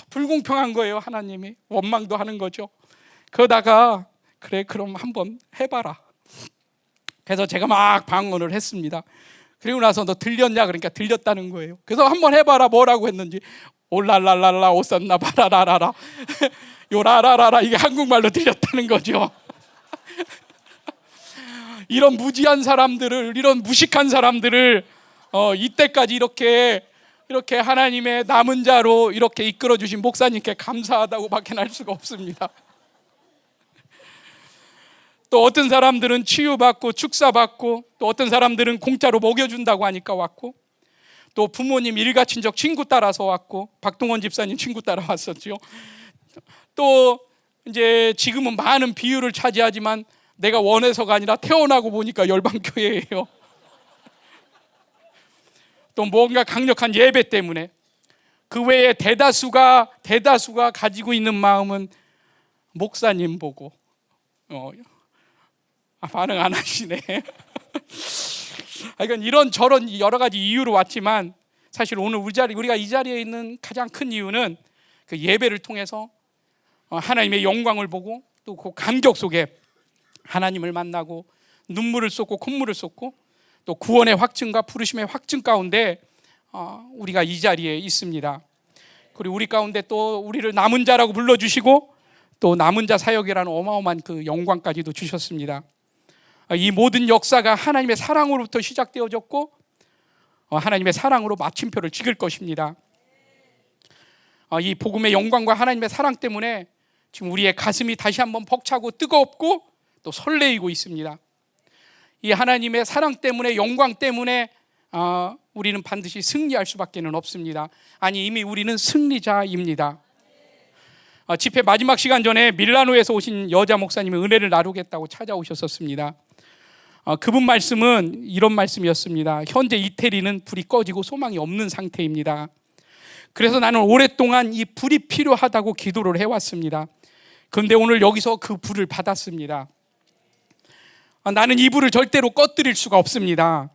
불공평한 거예요. 하나님이 원망도 하는 거죠. 그러다가 그래 그럼 한번 해봐라. 그래서 제가 막 방언을 했습니다. 그리고 나서 너 들렸냐? 그러니까 들렸다는 거예요. 그래서 한번 해봐라. 뭐라고 했는지 올랄랄랄라 오산나 바라라라라 요라라라라 이게 한국말로 들렸다는 거죠. 이런 무지한 사람들을, 이런 무식한 사람들을 이때까지 이렇게 하나님의 남은 자로 이렇게 이끌어 주신 목사님께 감사하다고 밖에 날 수가 없습니다. 또 어떤 사람들은 치유받고 축사받고 또 어떤 사람들은 공짜로 먹여준다고 하니까 왔고 또 부모님 일가친척 친구 따라서 왔고 박동원 집사님 친구 따라 왔었죠. 또 이제 지금은 많은 비율을 차지하지만 내가 원해서가 아니라 태어나고 보니까 열방교회예요. 또 뭔가 강력한 예배 때문에 그 외에 대다수가 가지고 있는 마음은 목사님 보고 반응 안 하시네. 그러니까 이런 저런 여러 가지 이유로 왔지만 사실 오늘 우리가 이 자리에 있는 가장 큰 이유는 그 예배를 통해서 하나님의 영광을 보고 또 그 감격 속에 하나님을 만나고 눈물을 쏟고 콧물을 쏟고 또 구원의 확증과 부르심의 확증 가운데 우리가 이 자리에 있습니다. 그리고 우리 가운데 또 우리를 남은 자라고 불러주시고 또 남은 자 사역이라는 어마어마한 그 영광까지도 주셨습니다. 이 모든 역사가 하나님의 사랑으로부터 시작되어졌고 하나님의 사랑으로 마침표를 찍을 것입니다. 이 복음의 영광과 하나님의 사랑 때문에 지금 우리의 가슴이 다시 한번 벅차고 뜨겁고 또 설레이고 있습니다. 이 하나님의 사랑 때문에, 영광 때문에 우리는 반드시 승리할 수밖에 없습니다. 아니, 이미 우리는 승리자입니다. 집회 마지막 시간 전에 밀라노에서 오신 여자 목사님이 은혜를 나누겠다고 찾아오셨었습니다. 그분 말씀은 이런 말씀이었습니다. 현재 이태리는 불이 꺼지고 소망이 없는 상태입니다. 그래서 나는 오랫동안 이 불이 필요하다고 기도를 해왔습니다. 그런데 오늘 여기서 그 불을 받았습니다. 나는 이 불을 절대로 꺼뜨릴 수가 없습니다.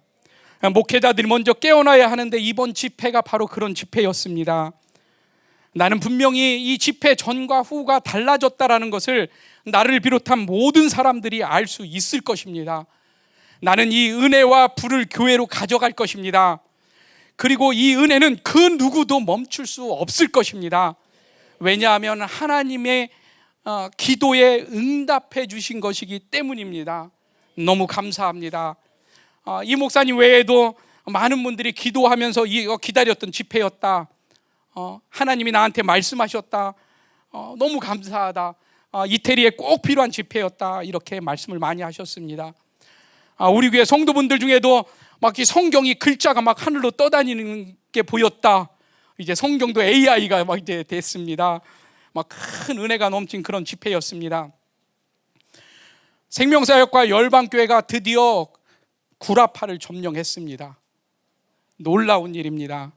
목회자들이 먼저 깨어나야 하는데 이번 집회가 바로 그런 집회였습니다. 나는 분명히 이 집회 전과 후가 달라졌다라는 것을 나를 비롯한 모든 사람들이 알 수 있을 것입니다. 나는 이 은혜와 불을 교회로 가져갈 것입니다. 그리고 이 은혜는 그 누구도 멈출 수 없을 것입니다. 왜냐하면 하나님의 기도에 응답해 주신 것이기 때문입니다. 너무 감사합니다. 이 목사님 외에도 많은 분들이 기도하면서 기다렸던 집회였다. 하나님이 나한테 말씀하셨다. 너무 감사하다. 이태리에 꼭 필요한 집회였다. 이렇게 말씀을 많이 하셨습니다. 우리 교회 성도분들 중에도 막 이 성경이 글자가 막 하늘로 떠다니는 게 보였다. 이제 성경도 AI가 막 이제 됐습니다. 막 큰 은혜가 넘친 그런 집회였습니다. 생명사역과 열방교회가 드디어 구라파를 점령했습니다. 놀라운 일입니다.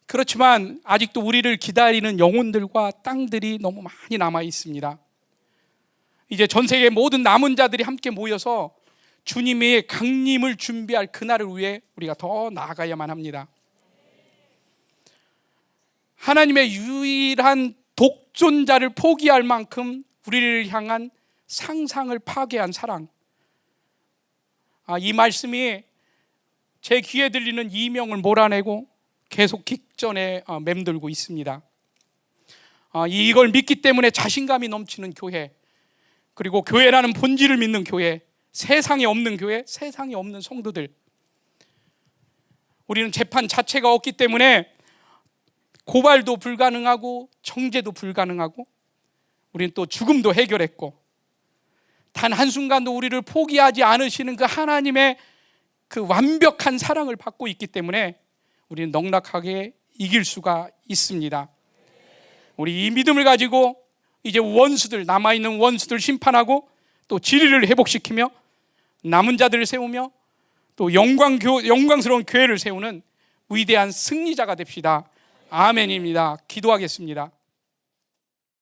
그렇지만 아직도 우리를 기다리는 영혼들과 땅들이 너무 많이 남아 있습니다. 이제 전 세계 모든 남은 자들이 함께 모여서 주님의 강림을 준비할 그날을 위해 우리가 더 나아가야만 합니다. 하나님의 유일한 독존자를 포기할 만큼 우리를 향한 상상을 파괴한 사랑. 이 말씀이 제 귀에 들리는 이명을 몰아내고 계속 직전에 맴돌고 있습니다. 이걸 믿기 때문에 자신감이 넘치는 교회, 그리고 교회라는 본질을 믿는 교회, 세상에 없는 교회, 세상에 없는 성도들. 우리는 재판 자체가 없기 때문에 고발도 불가능하고 정죄도 불가능하고 우리는 또 죽음도 해결했고 단 한순간도 우리를 포기하지 않으시는 그 하나님의 그 완벽한 사랑을 받고 있기 때문에 우리는 넉넉하게 이길 수가 있습니다. 우리 이 믿음을 가지고 이제 원수들, 남아있는 원수들 심판하고 또 진리를 회복시키며 남은 자들을 세우며 또 영광스러운 교회를 세우는 위대한 승리자가 됩시다. 아멘입니다. 기도하겠습니다.